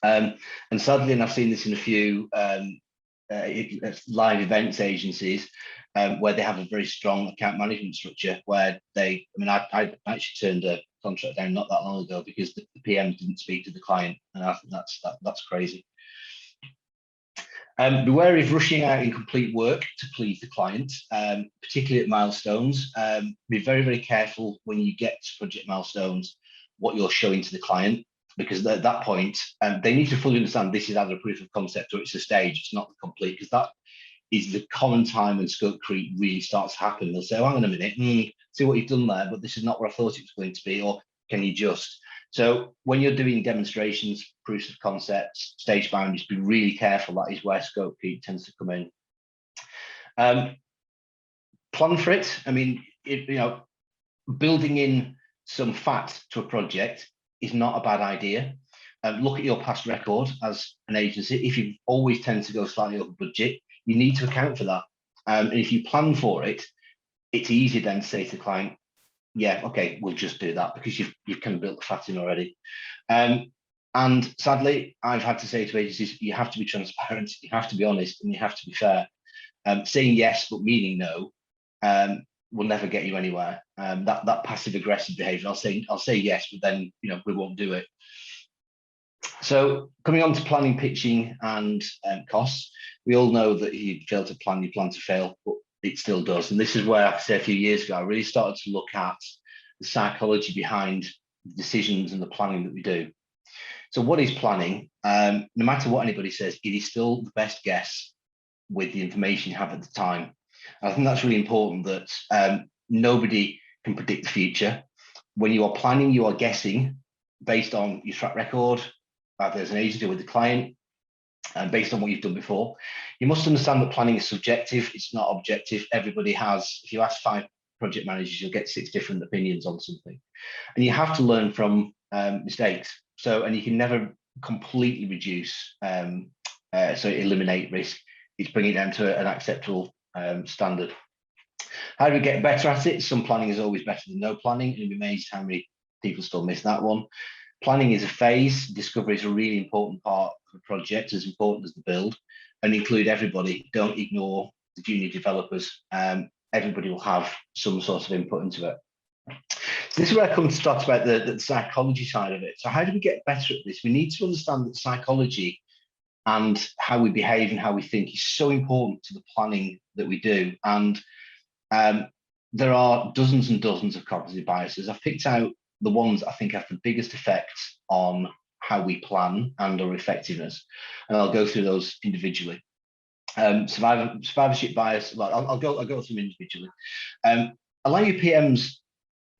And sadly, and I've seen this in a few live events agencies, where they have a very strong account management structure where I actually turned a contract down not that long ago because the PM didn't speak to the client, and I think that's crazy. Be wary of rushing out incomplete work to please the client, particularly at milestones. Be very, very careful when you get to project milestones, what you're showing to the client, because at that point, they need to fully understand this is either a proof of concept or it's a stage, it's not the complete, because that is the common time when scope creep really starts to happen. They'll say, oh, hang on a minute, see what you've done there, but this is not where I thought it was going to be, or can you just? So when you're doing demonstrations, proofs of concepts, stage boundaries, be really careful. That is where scope creep tends to come in. Plan for it. I mean, building in some fat to a project is not a bad idea. Look at your past record as an agency. If you always tend to go slightly over budget, you need to account for that. And if you plan for it, it's easy then to say to the client, yeah, okay, we'll just do that, because you've kind of built the fat in already. And sadly, I've had to say to agencies, you have to be transparent, you have to be honest, and you have to be fair. Saying yes but meaning no will never get you anywhere. That passive aggressive behavior, I'll say yes, but then we won't do it. So coming on to planning, pitching, and costs, we all know that if you fail to plan, you plan to fail, but it still does. And this is where, I say, a few years ago, I really started to look at the psychology behind the decisions and the planning that we do. So what is planning? No matter what anybody says, it is still the best guess with the information you have at the time. And I think that's really important, that nobody can predict the future. When you are planning, you are guessing based on your track record, either as an agency or with the client, and based on what you've done before. You must understand that planning is subjective, it's not objective. Everybody has, if you ask 5 project managers, you'll get 6 different opinions on something. And you have to learn from mistakes. So, and you can never completely reduce, so eliminate risk. It's bringing it down to an acceptable standard. How do we get better at it? Some planning is always better than no planning, and you'll be amazed how many people still miss that one. Planning is a phase. Discovery is a really important part of the project, as important as the build, and include everybody. Don't ignore the junior developers. Everybody will have some sort of input into it. This is where I come to talk about the psychology side of it. So how do we get better at this? We need to understand that psychology and how we behave and how we think is so important to the planning that we do. And there are dozens and dozens of cognitive biases. I've picked out the ones that I think have the biggest effects on how we plan and our effectiveness. And I'll go through those individually. Survivorship bias, well, I'll go through them individually. Allow your PMs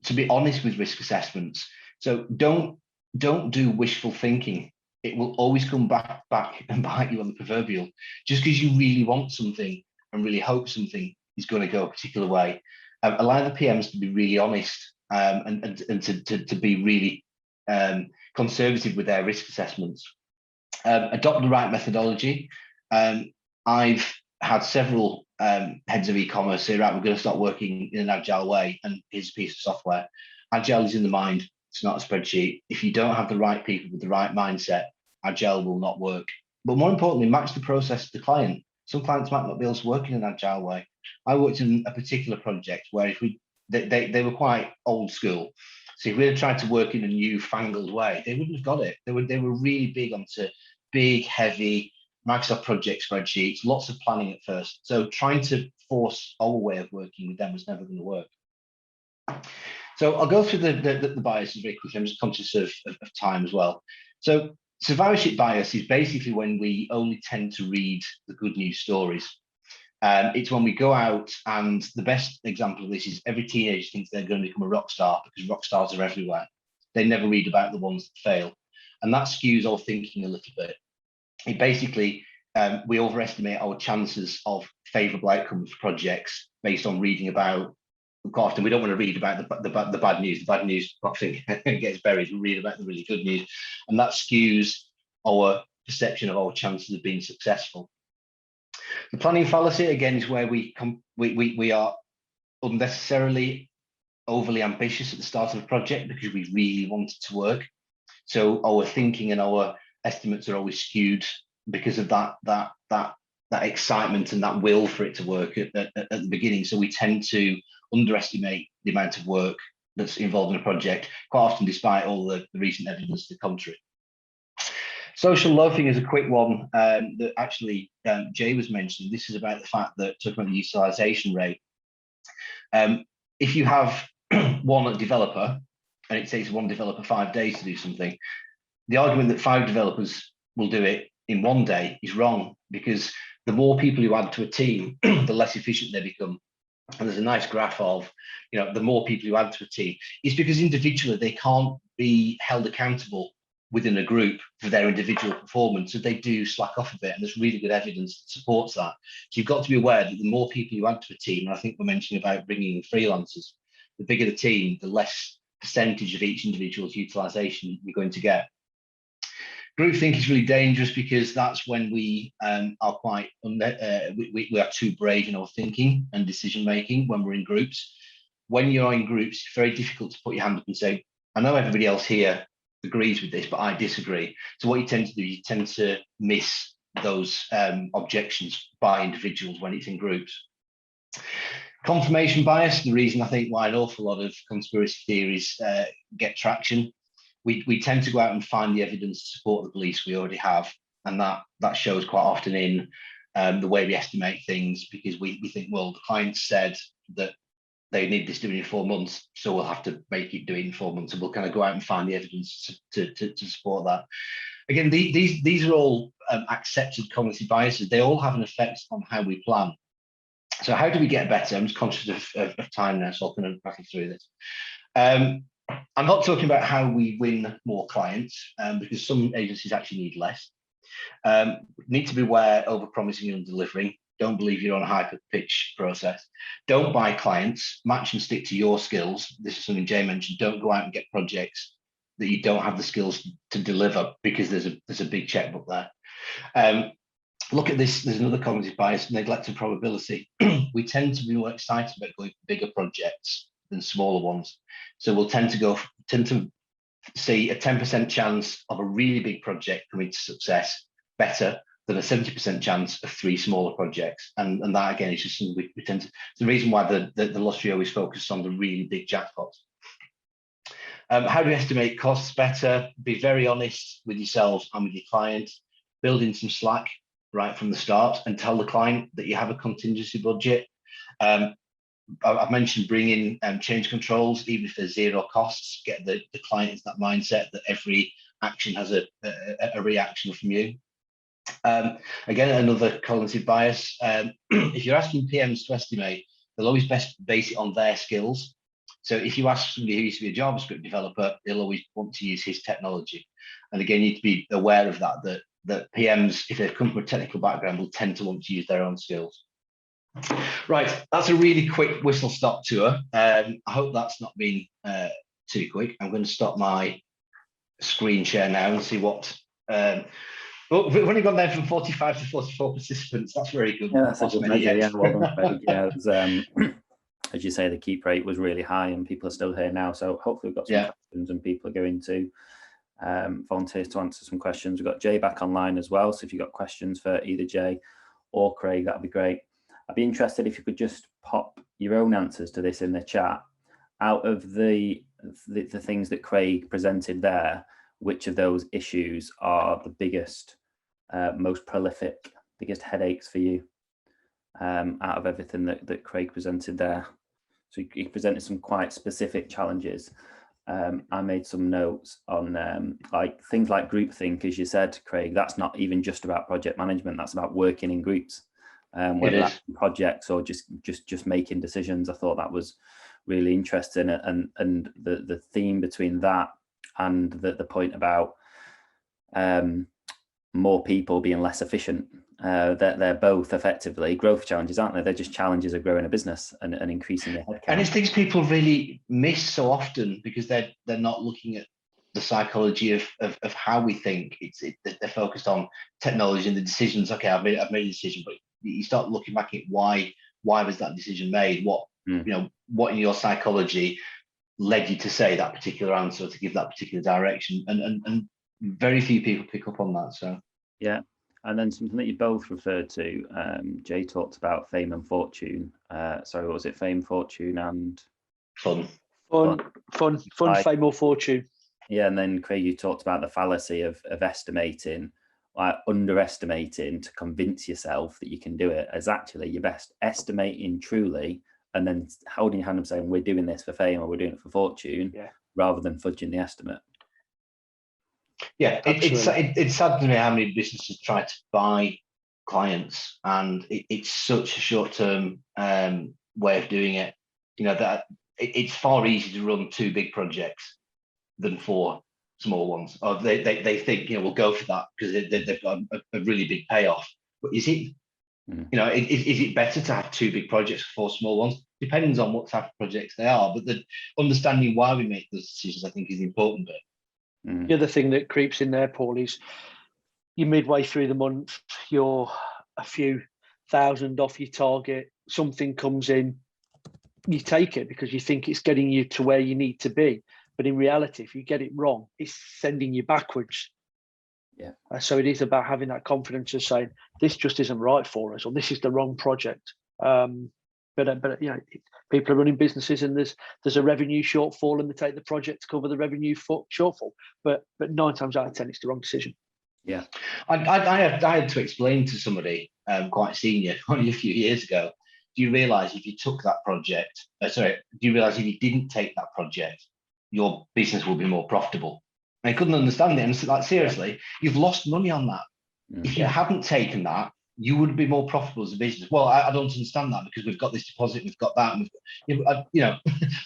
to be honest with risk assessments. So don't do wishful thinking. It will always come back and bite you on the proverbial. Just because you really want something and really hope something is going to go a particular way. Allow the PMs to be really honest and to be really conservative with their risk assessments. Adopt the right methodology. I've had several heads of e-commerce say, right, we're going to start working in an agile way, and here's a piece of software. Agile is in the mind, it's not a spreadsheet. If you don't have the right people with the right mindset, agile will not work. But more importantly, match the process to the client. Some clients might not be able to work in an agile way. I worked in a particular project where if they were quite old school. So if we had tried to work in a newfangled way, they wouldn't have got it. They were really big onto big, heavy Microsoft project spreadsheets, lots of planning at first. So trying to force our way of working with them was never going to work. So I'll go through the biases very quickly. I'm just conscious of time as well. So survivorship bias is basically when we only tend to read the good news stories. It's when we go out, and the best example of this is every teenager thinks they're going to become a rock star because rock stars are everywhere. They never read about the ones that fail. And that skews our thinking a little bit. It basically, we overestimate our chances of favourable outcomes for projects based on reading about. Quite often, we don't want to read about the bad news. The bad news often gets buried. We read about the really good news, and that skews our perception of our chances of being successful. The planning fallacy, again, is where we are unnecessarily overly ambitious at the start of a project because we really want it to work. So our thinking and our estimates are always skewed because of that excitement and that will for it to work at the beginning. So we tend to underestimate the amount of work that's involved in a project, quite often despite all the recent evidence to the contrary. Social loafing is a quick one that actually Jay was mentioning. This is about the fact that, talking about the utilization rate. If you have one developer and it takes one developer 5 days to do something, the argument that 5 developers will do it in 1 day is wrong, because the more people you add to a team, the less efficient they become. And there's a nice graph of, the more people you add to a team. It's because individually they can't be held accountable within a group for their individual performance. So they do slack off a bit, and there's really good evidence that supports that. So you've got to be aware that the more people you add to a team, and I think we're mentioning about bringing in freelancers, the bigger the team, the less percentage of each individual's utilization you're going to get. Groupthink is really dangerous because that's when we are quite, we are too brave in our thinking and decision making when we're in groups. When you're in groups, it's very difficult to put your hand up and say, I know everybody else here agrees with this, but I disagree. So what you tend to do, you tend to miss those objections by individuals when it's in groups. Confirmation bias, the reason I think why an awful lot of conspiracy theories get traction. We tend to go out and find the evidence to support the beliefs we already have, and that shows quite often in the way we estimate things, because we think, well, the client said that they need this doing in 4 months, so we'll have to make it do it in 4 months, and we'll kind of go out and find the evidence to support that. Again, these are all accepted cognitive biases. They all have an effect on how we plan. So how do we get better? I'm just conscious of time now, so I'll kind of rattle through this. I'm not talking about how we win more clients, because some agencies actually need less. Need to be aware over promising and delivering. Don't believe you're on a hyper pitch process. Don't buy clients, match and stick to your skills. This is something Jay mentioned. Don't go out and get projects that you don't have the skills to deliver, because there's a big checkbook there. look at this, there's another cognitive bias, neglect of probability. We tend to be more excited about going for bigger projects than smaller ones. So we'll tend to see a 10% chance of a really big project coming to success better than a 70% chance of 3 smaller projects. And that again is just something we tend to, it's the reason why the lottery always focuses on the really big jackpots. How do we estimate costs better? Be very honest with yourselves and with your client. Build in some slack right from the start and tell the client that you have a contingency budget. I've mentioned bringing change controls, even if there's 0 costs, get the client into that mindset that every action has a reaction from you. Again, another cognitive bias. If you're asking PMs to estimate, they'll always best base it on their skills. So if you ask somebody who used to be a JavaScript developer, they'll always want to use his technology. And again, you need to be aware of that PMs, if they've come from a technical background, will tend to want to use their own skills. Right, that's a really quick whistle-stop tour. I hope that's not been too quick. I'm going to stop my screen share now and see what... well, we've only gone down from 45 to 44 participants. That's very good. Yeah, that's a good measure. Yeah, well done, Craig. Yeah, it was, as you say, the keep rate was really high and people are still here now. So hopefully we've got some questions and people are going to volunteers to answer some questions. We've got Jay back online as well. So if you've got questions for either Jay or Craig, that'd be great. I'd be interested if you could just pop your own answers to this in the chat. Out of the things that Craig presented there, which of those issues are the biggest, most prolific, biggest headaches for you out of everything that Craig presented there? So he presented some quite specific challenges. I made some notes on like things like groupthink, as you said, Craig. That's not even just about project management. That's about working in groups, whether that's projects or just making decisions. I thought that was really interesting, and the theme between that and the point about more people being less efficient. They're both effectively growth challenges, aren't they? They're just challenges of growing a business and increasing their headcount. And it's things people really miss so often because they're not looking at the psychology of how we think. They're focused on technology and the decisions. Okay, I've made a decision, but you start looking back at why was that decision made? What what in your psychology led you to say that particular answer, to give that particular direction, and very few people pick up on that. So yeah. And then something that you both referred to, Jay talked about fame and fortune. Sorry, what was it? Fame, fortune, and fun, fame or fortune. Yeah, and then Craig, you talked about the fallacy of estimating, like underestimating to convince yourself that you can do it, as actually you're best estimating truly, and then holding your hand up saying we're doing this for fame or we're doing it for fortune, rather than fudging the estimate. Yeah, it's sad to me how many businesses try to buy clients, and it's such a short-term way of doing it. You know, that it's far easier to run 2 big projects than 4 small ones. Or they think, you know, we'll go for that because they've got a really big payoff. But is it, you know, is it better to have 2 big projects or 4 small ones? Depends on what type of projects they are. But the understanding why we make those decisions, I think, is the important bit. The other thing that creeps in there, Paul, is you're midway through the month, you're a few thousand off your target, something comes in, you take it because you think it's getting you to where you need to be. But in reality, if you get it wrong, it's sending you backwards. Yeah. So it is about having that confidence of saying, this just isn't right for us, or this is the wrong project. But you know, people are running businesses and there's a revenue shortfall and they take the project to cover the revenue shortfall. But 9 times out of 10, it's the wrong decision. Yeah, I had to explain to somebody quite senior only a few years ago. Do you realise if you took that project? Do you realise if you didn't take that project, your business will be more profitable? And I couldn't understand it. And it's like, seriously, you've lost money on that. If you hadn't taken that, you would be more profitable as a business. Well, I don't understand that because we've got this deposit, we've got that, and we've got, you know,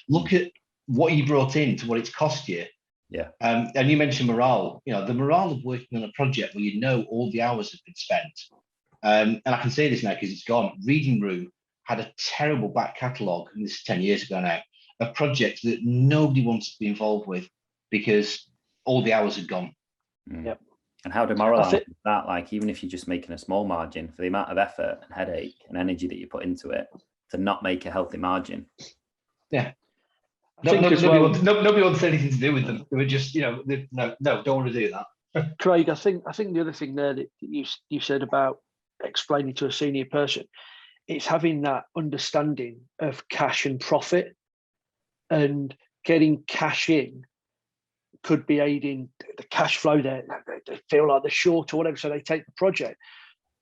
look at what you brought in to what it's cost you. Yeah. And you mentioned morale. You know, the morale of working on a project where you know all the hours have been spent. And I can say this now because it's gone. Reading Room had a terrible back catalogue, and this is 10 years ago now, of projects that nobody wanted to be involved with because all the hours had gone. Yep. And how demoralizing is that? Like, even if you're just making a small margin, for the amount of effort and headache and energy that you put into it, to not make a healthy margin. Yeah. Nobody wants anything to do with them. They were just, no, don't want to do that. Craig, I think the other thing there that you said about explaining to a senior person, it's having that understanding of cash and profit, and getting cash in could be aiding the cash flow. There, they feel like they're short or whatever, so they take the project,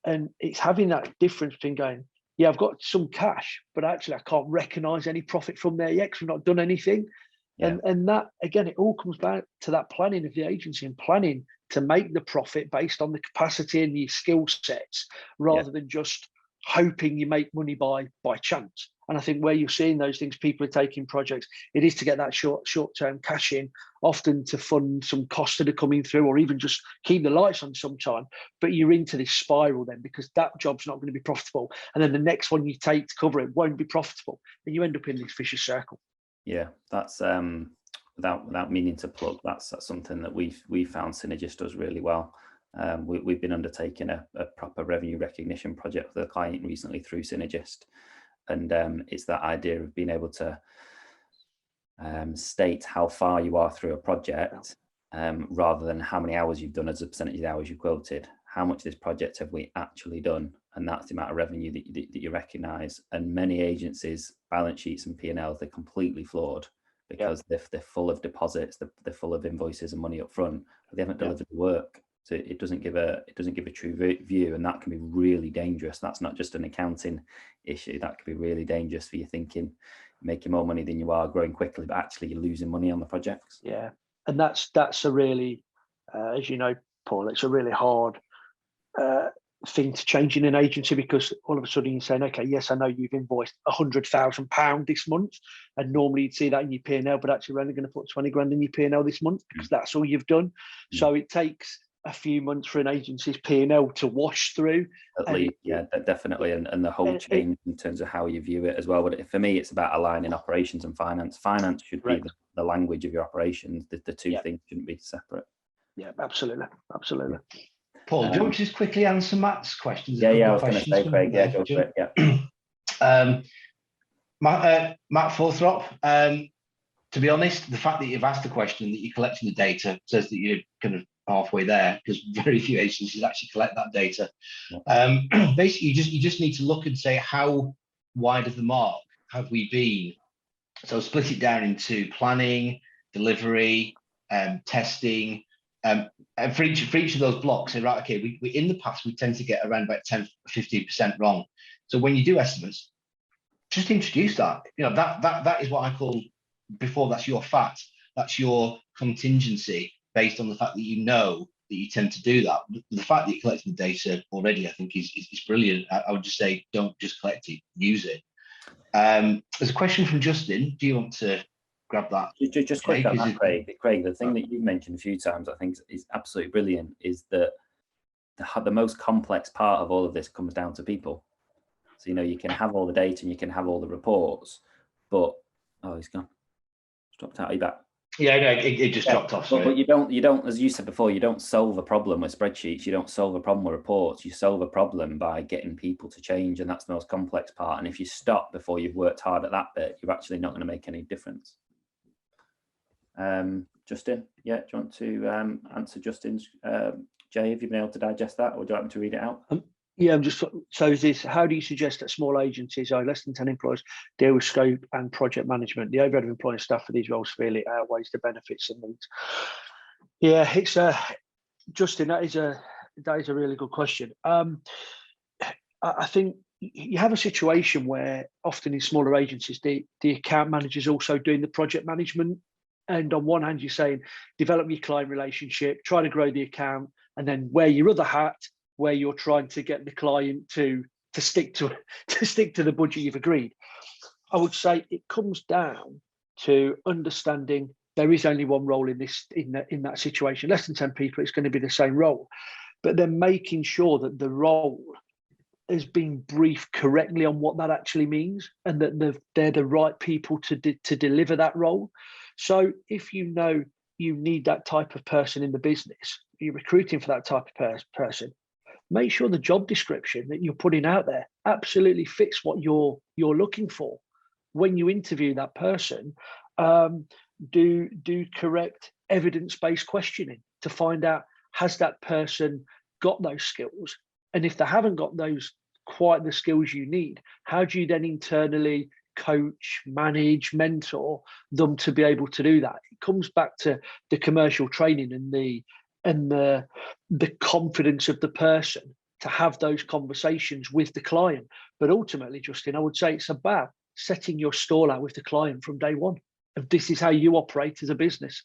and it's having that difference between going, yeah, I've got some cash, but actually I can't recognise any profit from there yet because we've not done anything. Yeah. And that, again, it all comes back to that planning of the agency and planning to make the profit based on the capacity and your skill sets, rather than just hoping you make money by chance. And I think where you're seeing those things, people are taking projects, it is to get that short-term cash in, often to fund some costs that are coming through, or even just keep the lights on sometime. But you're into this spiral then, because that job's not going to be profitable. And then the next one you take to cover it won't be profitable. And you end up in this vicious circle. Yeah, that's without meaning to plug, that's something that we found Synergist does really well. We've been undertaking a proper revenue recognition project with a client recently through Synergist. And it's that idea of being able to state how far you are through a project, rather than how many hours you've done as a percentage of the hours you quoted. How much of this project have we actually done? And that's the amount of revenue that you recognise. And many agencies' balance sheets and P&Ls, they're completely flawed, because they're full of deposits, they're full of invoices and money up front, but they haven't delivered the work. So it doesn't give a true view, and that can be really dangerous. That's not just an accounting issue. That could be really dangerous for you thinking making more money than you are, growing quickly, but actually you're losing money on the projects. Yeah, and that's a really, as you know, Paul, it's a really hard thing to change in an agency, because all of a sudden you're saying, okay, yes, I know you've invoiced £100,000 this month, and normally you'd see that in your P&L, but actually we're only going to put 20 grand in your P&L this month because that's all you've done. So it takes a few months for an agency's P&L to wash through. At least, definitely, and the whole change in terms of how you view it as well. But for me, it's about aligning operations and finance. Finance should be the language of your operations. The two things shouldn't be separate. Yeah, absolutely. Paul, do you want to just quickly answer Matt's questions? I was going to say, Craig, go for it. Matt Forthrop, to be honest, the fact that you've asked the question, that you're collecting the data, says that you're kind of halfway there, because very few agencies actually collect that data. Basically, you just need to look and say, how wide of the mark have we been? So split it down into planning, delivery, testing, and for each of those blocks, say, right, okay, we in the past we tend to get around about 10-15% wrong. So when you do estimates, just introduce that. That is what I call, before, that's your fat, that's your contingency, based on the fact that you know that you tend to do that. The fact that you're collecting the data already, I think, is brilliant. I would just say, don't just collect it, use it. There's a question from Justin. Do you want to grab that? Just quick on that, Craig. The thing that you've mentioned a few times, I think, is absolutely brilliant, is that the most complex part of all of this comes down to people. So, you can have all the data and you can have all the reports, but, he's gone. It's dropped out. Are you back? Yeah, no, it just dropped off. But you don't, as you said before, you don't solve a problem with spreadsheets. You don't solve a problem with reports. You solve a problem by getting people to change, and that's the most complex part. And if you stop before you've worked hard at that bit, you're actually not going to make any difference. Justin, do you want to answer Justin's? Jay, have you been able to digest that, or do you want me to read it out? Yeah, I'm just, so is this, how do you suggest that small agencies, less than 10 employees, deal with scope and project management? The overhead of employing staff for these roles really outweighs the benefits and needs. Yeah, it's Justin, that is a really good question. I think you have a situation where often in smaller agencies, the account manager is also doing the project management. And on one hand, you're saying, develop your client relationship, try to grow the account, and then wear your other hat, where you're trying to get the client to stick to the budget you've agreed. I would say it comes down to understanding there is only one role in that situation. Less than 10 people, it's going to be the same role, but then making sure that the role has been briefed correctly on what that actually means, and that they're the right people to deliver that role. So if you know you need that type of person in the business, you're recruiting for that type of person, make sure the job description that you're putting out there absolutely fits what you're looking for. When you interview that person, do correct evidence-based questioning to find out, has that person got those skills? And if they haven't got those quite the skills you need, how do you then internally coach, manage, mentor them to be able to do that? It comes back to the commercial training and the confidence of the person to have those conversations with the client. But ultimately, Justin, I would say it's about setting your stall out with the client from day one. If this is how you operate as a business.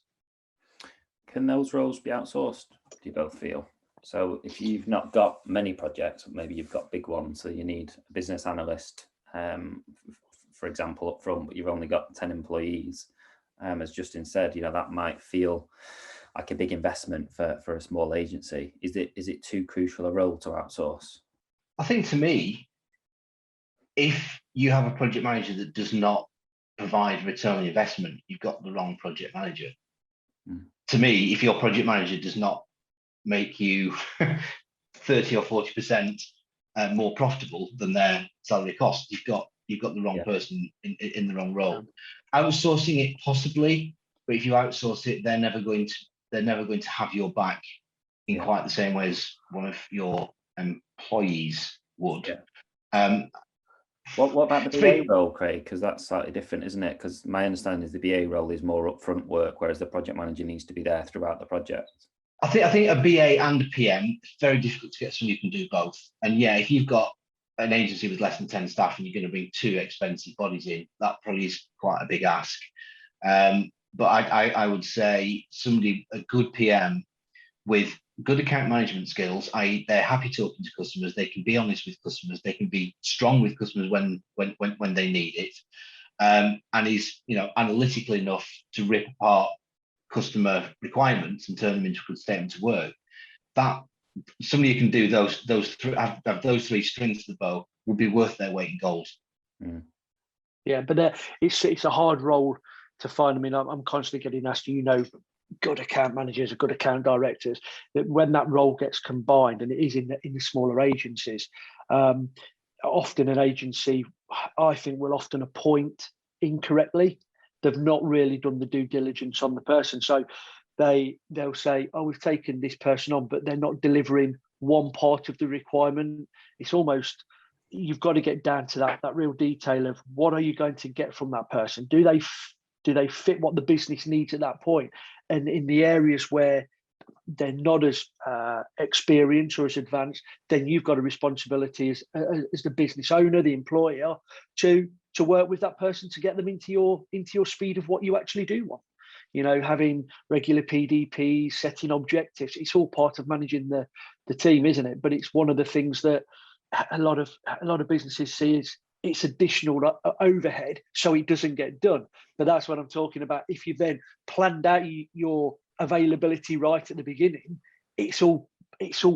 Can those roles be outsourced, do you both feel? So if you've not got many projects, maybe you've got big ones, so you need a business analyst, for example, up front, but you've only got 10 employees, as Justin said, that might feel like a big investment for a small agency. Is it too crucial a role to outsource? I think, to me, if you have a project manager that does not provide return on investment, you've got the wrong project manager. To me, if your project manager does not make you 30 or 40% more profitable than their salary cost, you've got the wrong person in the wrong role. Outsourcing it possibly, but if you outsource it, they're never going to have your back in quite the same way as one of your employees would. What about the BA role, Craig? Because that's slightly different, isn't it? Because my understanding is the BA role is more upfront work, whereas the project manager needs to be there throughout the project. I think a BA and a PM, it's very difficult to get someone who can do both. And if you've got an agency with less than 10 staff and you're going to bring 2 expensive bodies in, that probably is quite a big ask. But I would say a good PM with good account management skills, i.e. they're happy talking to customers, they can be honest with customers, they can be strong with customers when they need it, and is analytical enough to rip apart customer requirements and turn them into a good statement of work. That somebody who can do have those 3 strings to the bow would be worth their weight in gold. Yeah, but it's a hard role to find. I mean, I'm constantly getting asked, good account managers or good account directors, that when that role gets combined, and it is in the smaller agencies, often an agency, I think, will often appoint incorrectly. They've not really done the due diligence on the person. So they'll say, oh, we've taken this person on, but they're not delivering one part of the requirement. It's almost, you've got to get down to that real detail of what are you going to get from that person? Do they fit what the business needs at that point? And in the areas where they're not as experienced or as advanced, then you've got a responsibility as the business owner, the employer, to work with that person to get them into your speed of what you actually do want. Having regular PDPs, setting objectives, it's all part of managing the team, isn't it? But it's one of the things that a lot of businesses see as it's additional overhead, so it doesn't get done. But that's what I'm talking about. If you then planned out your availability right at the beginning, it's all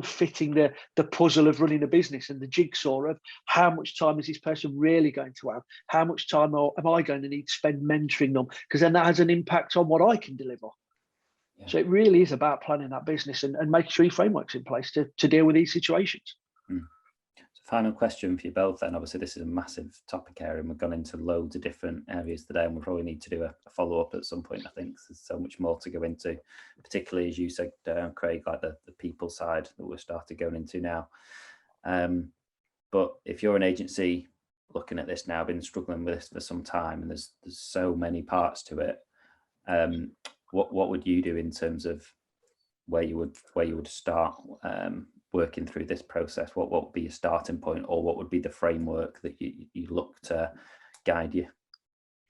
fitting the puzzle of running a business and the jigsaw of how much time is this person really going to have? How much time am I going to need to spend mentoring them? Because then that has an impact on what I can deliver. Yeah. So it really is about planning that business and making sure your framework's in place to deal with these situations. Final question for you both then. Obviously, this is a massive topic area and we've gone into loads of different areas today, and we'll probably need to do a follow-up at some point, I think. There's so much more to go into, particularly, as you said, Craig, like the people side that we've started going into now. But if you're an agency looking at this now, been struggling with this for some time, and there's so many parts to it, what would you do in terms of where you would start working through this process? What would be your starting point, or what would be the framework that you look to guide you?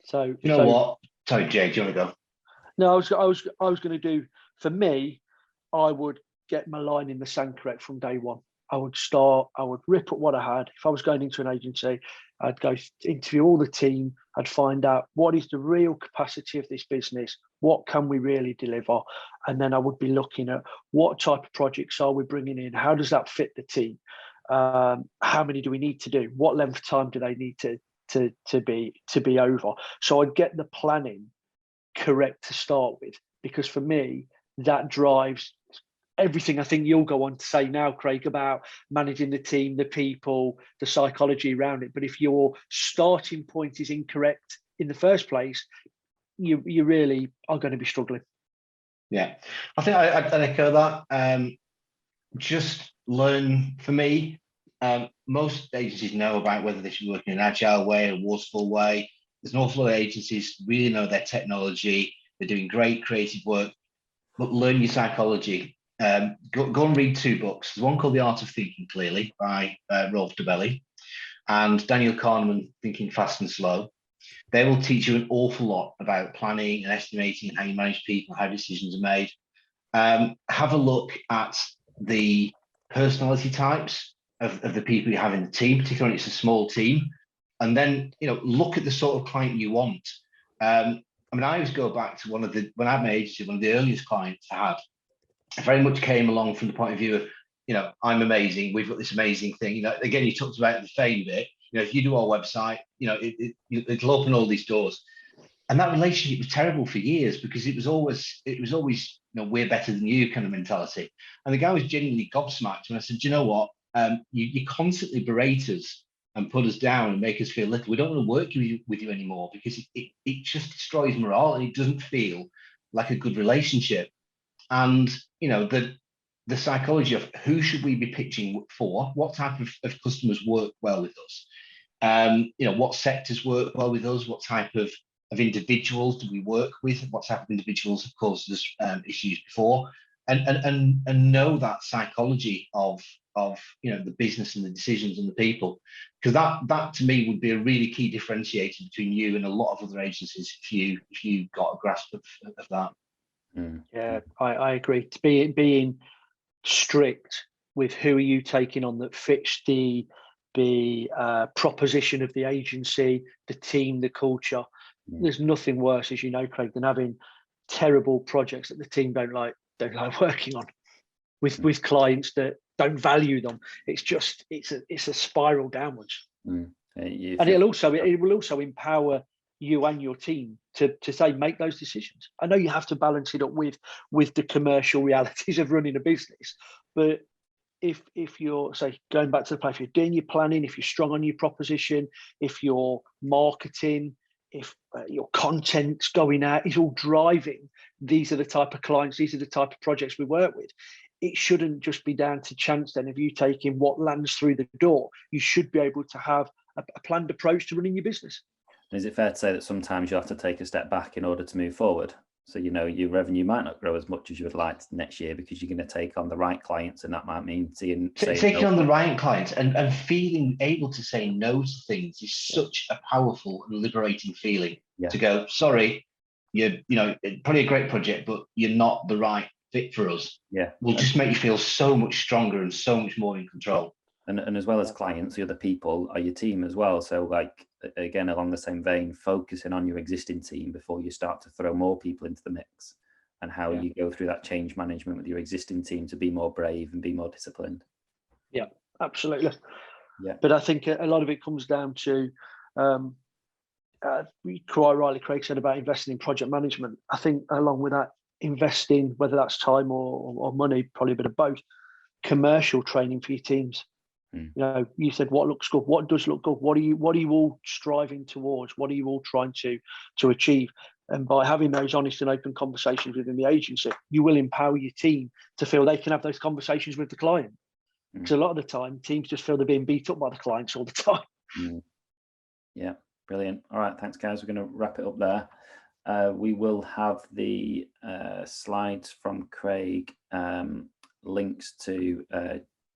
So what? Sorry, Jay, do you want to go? No, I was going to do, for me, I would get my line in the sand correct from day one. I would rip up what I had. If I was going into an agency, I'd go interview all the team. I'd find out what is the real capacity of this business, what can we really deliver, and then I would be looking at what type of projects are we bringing in, how does that fit the team, how many do we need to do, what length of time do they need to be over. So I'd get the planning correct to start with. because for me, that drives everything I think you'll go on to say now, Craig, about managing the team, the people, the psychology around it. But if your starting point is incorrect in the first place, you really are going to be struggling. Yeah, I think I'd echo that. Just learn, for me, most agencies know about whether they should work in an agile way, a waterfall way. There's an awful lot of agencies really know their technology. They're doing great creative work, but learn your psychology. Go and read 2 books. There's one called The Art of Thinking Clearly by Rolf Dobelli, and Daniel Kahneman, Thinking Fast and Slow. They will teach you an awful lot about planning and estimating, how you manage people, how decisions are made. Have a look at the personality types of the people you have in the team, particularly when it's a small team, and then look at the sort of client you want. I always go back to when I had my agency, one of the earliest clients I had very much came along from the point of view of, I'm amazing, we've got this amazing thing. Again, you talked about the fame bit. If you do our website, it'll open all these doors. And that relationship was terrible for years because it was always, we're better than you kind of mentality. And the guy was genuinely gobsmacked. And I said, you know what? You constantly berate us and put us down and make us feel little. We don't want to work with you anymore because it just destroys morale and it doesn't feel like a good relationship. And the psychology of who should we be pitching for, what type of customers work well with us, what sectors work well with us, what type of individuals do we work with, what type of individuals have caused us issues before, and know that psychology of the business and the decisions and the people, because that to me would be a really key differentiator between you and a lot of other agencies if you got a grasp of that. Yeah, I agree. Being strict with who are you taking on that fits the proposition of the agency, the team, the culture. There's nothing worse, as you know, Craig, than having terrible projects that the team don't like working on with clients that don't value them. It's a spiral downwards. And it will also empower you and your team to say, make those decisions. I know you have to balance it up with the commercial realities of running a business, but if you're, say, going back to the place, if you're doing your planning, if you're strong on your proposition, if your marketing, if your content's going out, is all driving, these are the type of clients, these are the type of projects we work with. It shouldn't just be down to chance then of you taking what lands through the door. You should be able to have a planned approach to running your business. Is it fair to say that sometimes you have to take a step back in order to move forward? So, your revenue might not grow as much as you would like next year because you're going to take on the right clients, and that might mean taking on the right clients and feeling able to say no to things is such a powerful and liberating feeling. To go, sorry, you're probably a great project, but you're not the right fit for us. Will just make you feel so much stronger and so much more in control. And as well as clients, the other people are your team as well. So, like, again, along the same vein, focusing on your existing team before you start to throw more people into the mix, and how you go through that change management with your existing team to be more brave and be more disciplined. Yeah, absolutely. Yeah. But I think a lot of it comes down to, quite rightly, Craig said about investing in project management. I think along with that, investing, whether that's time or money, probably a bit of both, commercial training for your teams. You said what looks good, what does look good, what are you all striving towards, what are you all trying to achieve? And by having those honest and open conversations within the agency, you will empower your team to feel they can have those conversations with the client. Because a lot of the time, teams just feel they're being beat up by the clients all the time. Yeah, brilliant. All right, thanks, guys. We're going to wrap it up there. We will have the slides from Craig, links to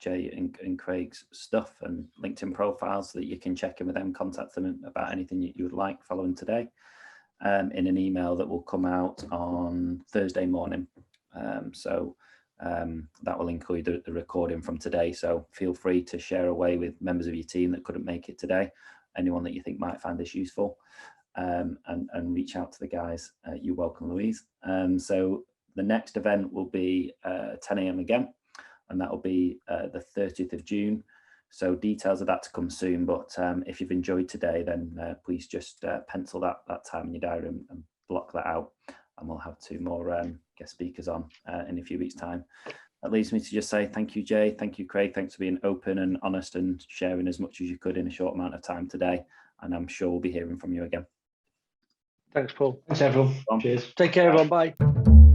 Jay and Craig's stuff and LinkedIn profiles so that you can check in with them, contact them about anything you would like following today, in an email that will come out on Thursday morning. So that will include the recording from today. So feel free to share away with members of your team that couldn't make it today, anyone that you think might find this useful, and reach out to the guys. You're welcome, Louise. So the next event will be 10 a.m. again. And that will be the 30th of June. So details of that to come soon. But if you've enjoyed today, then please just pencil that time in your diary and block that out. and we'll have 2 more guest speakers on in a few weeks' time. That leaves me to just say thank you, Jay. Thank you, Craig. Thanks for being open and honest and sharing as much as you could in a short amount of time today. And I'm sure we'll be hearing from you again. Thanks, Paul. Thanks, everyone. Cheers. Take care, everyone. Bye.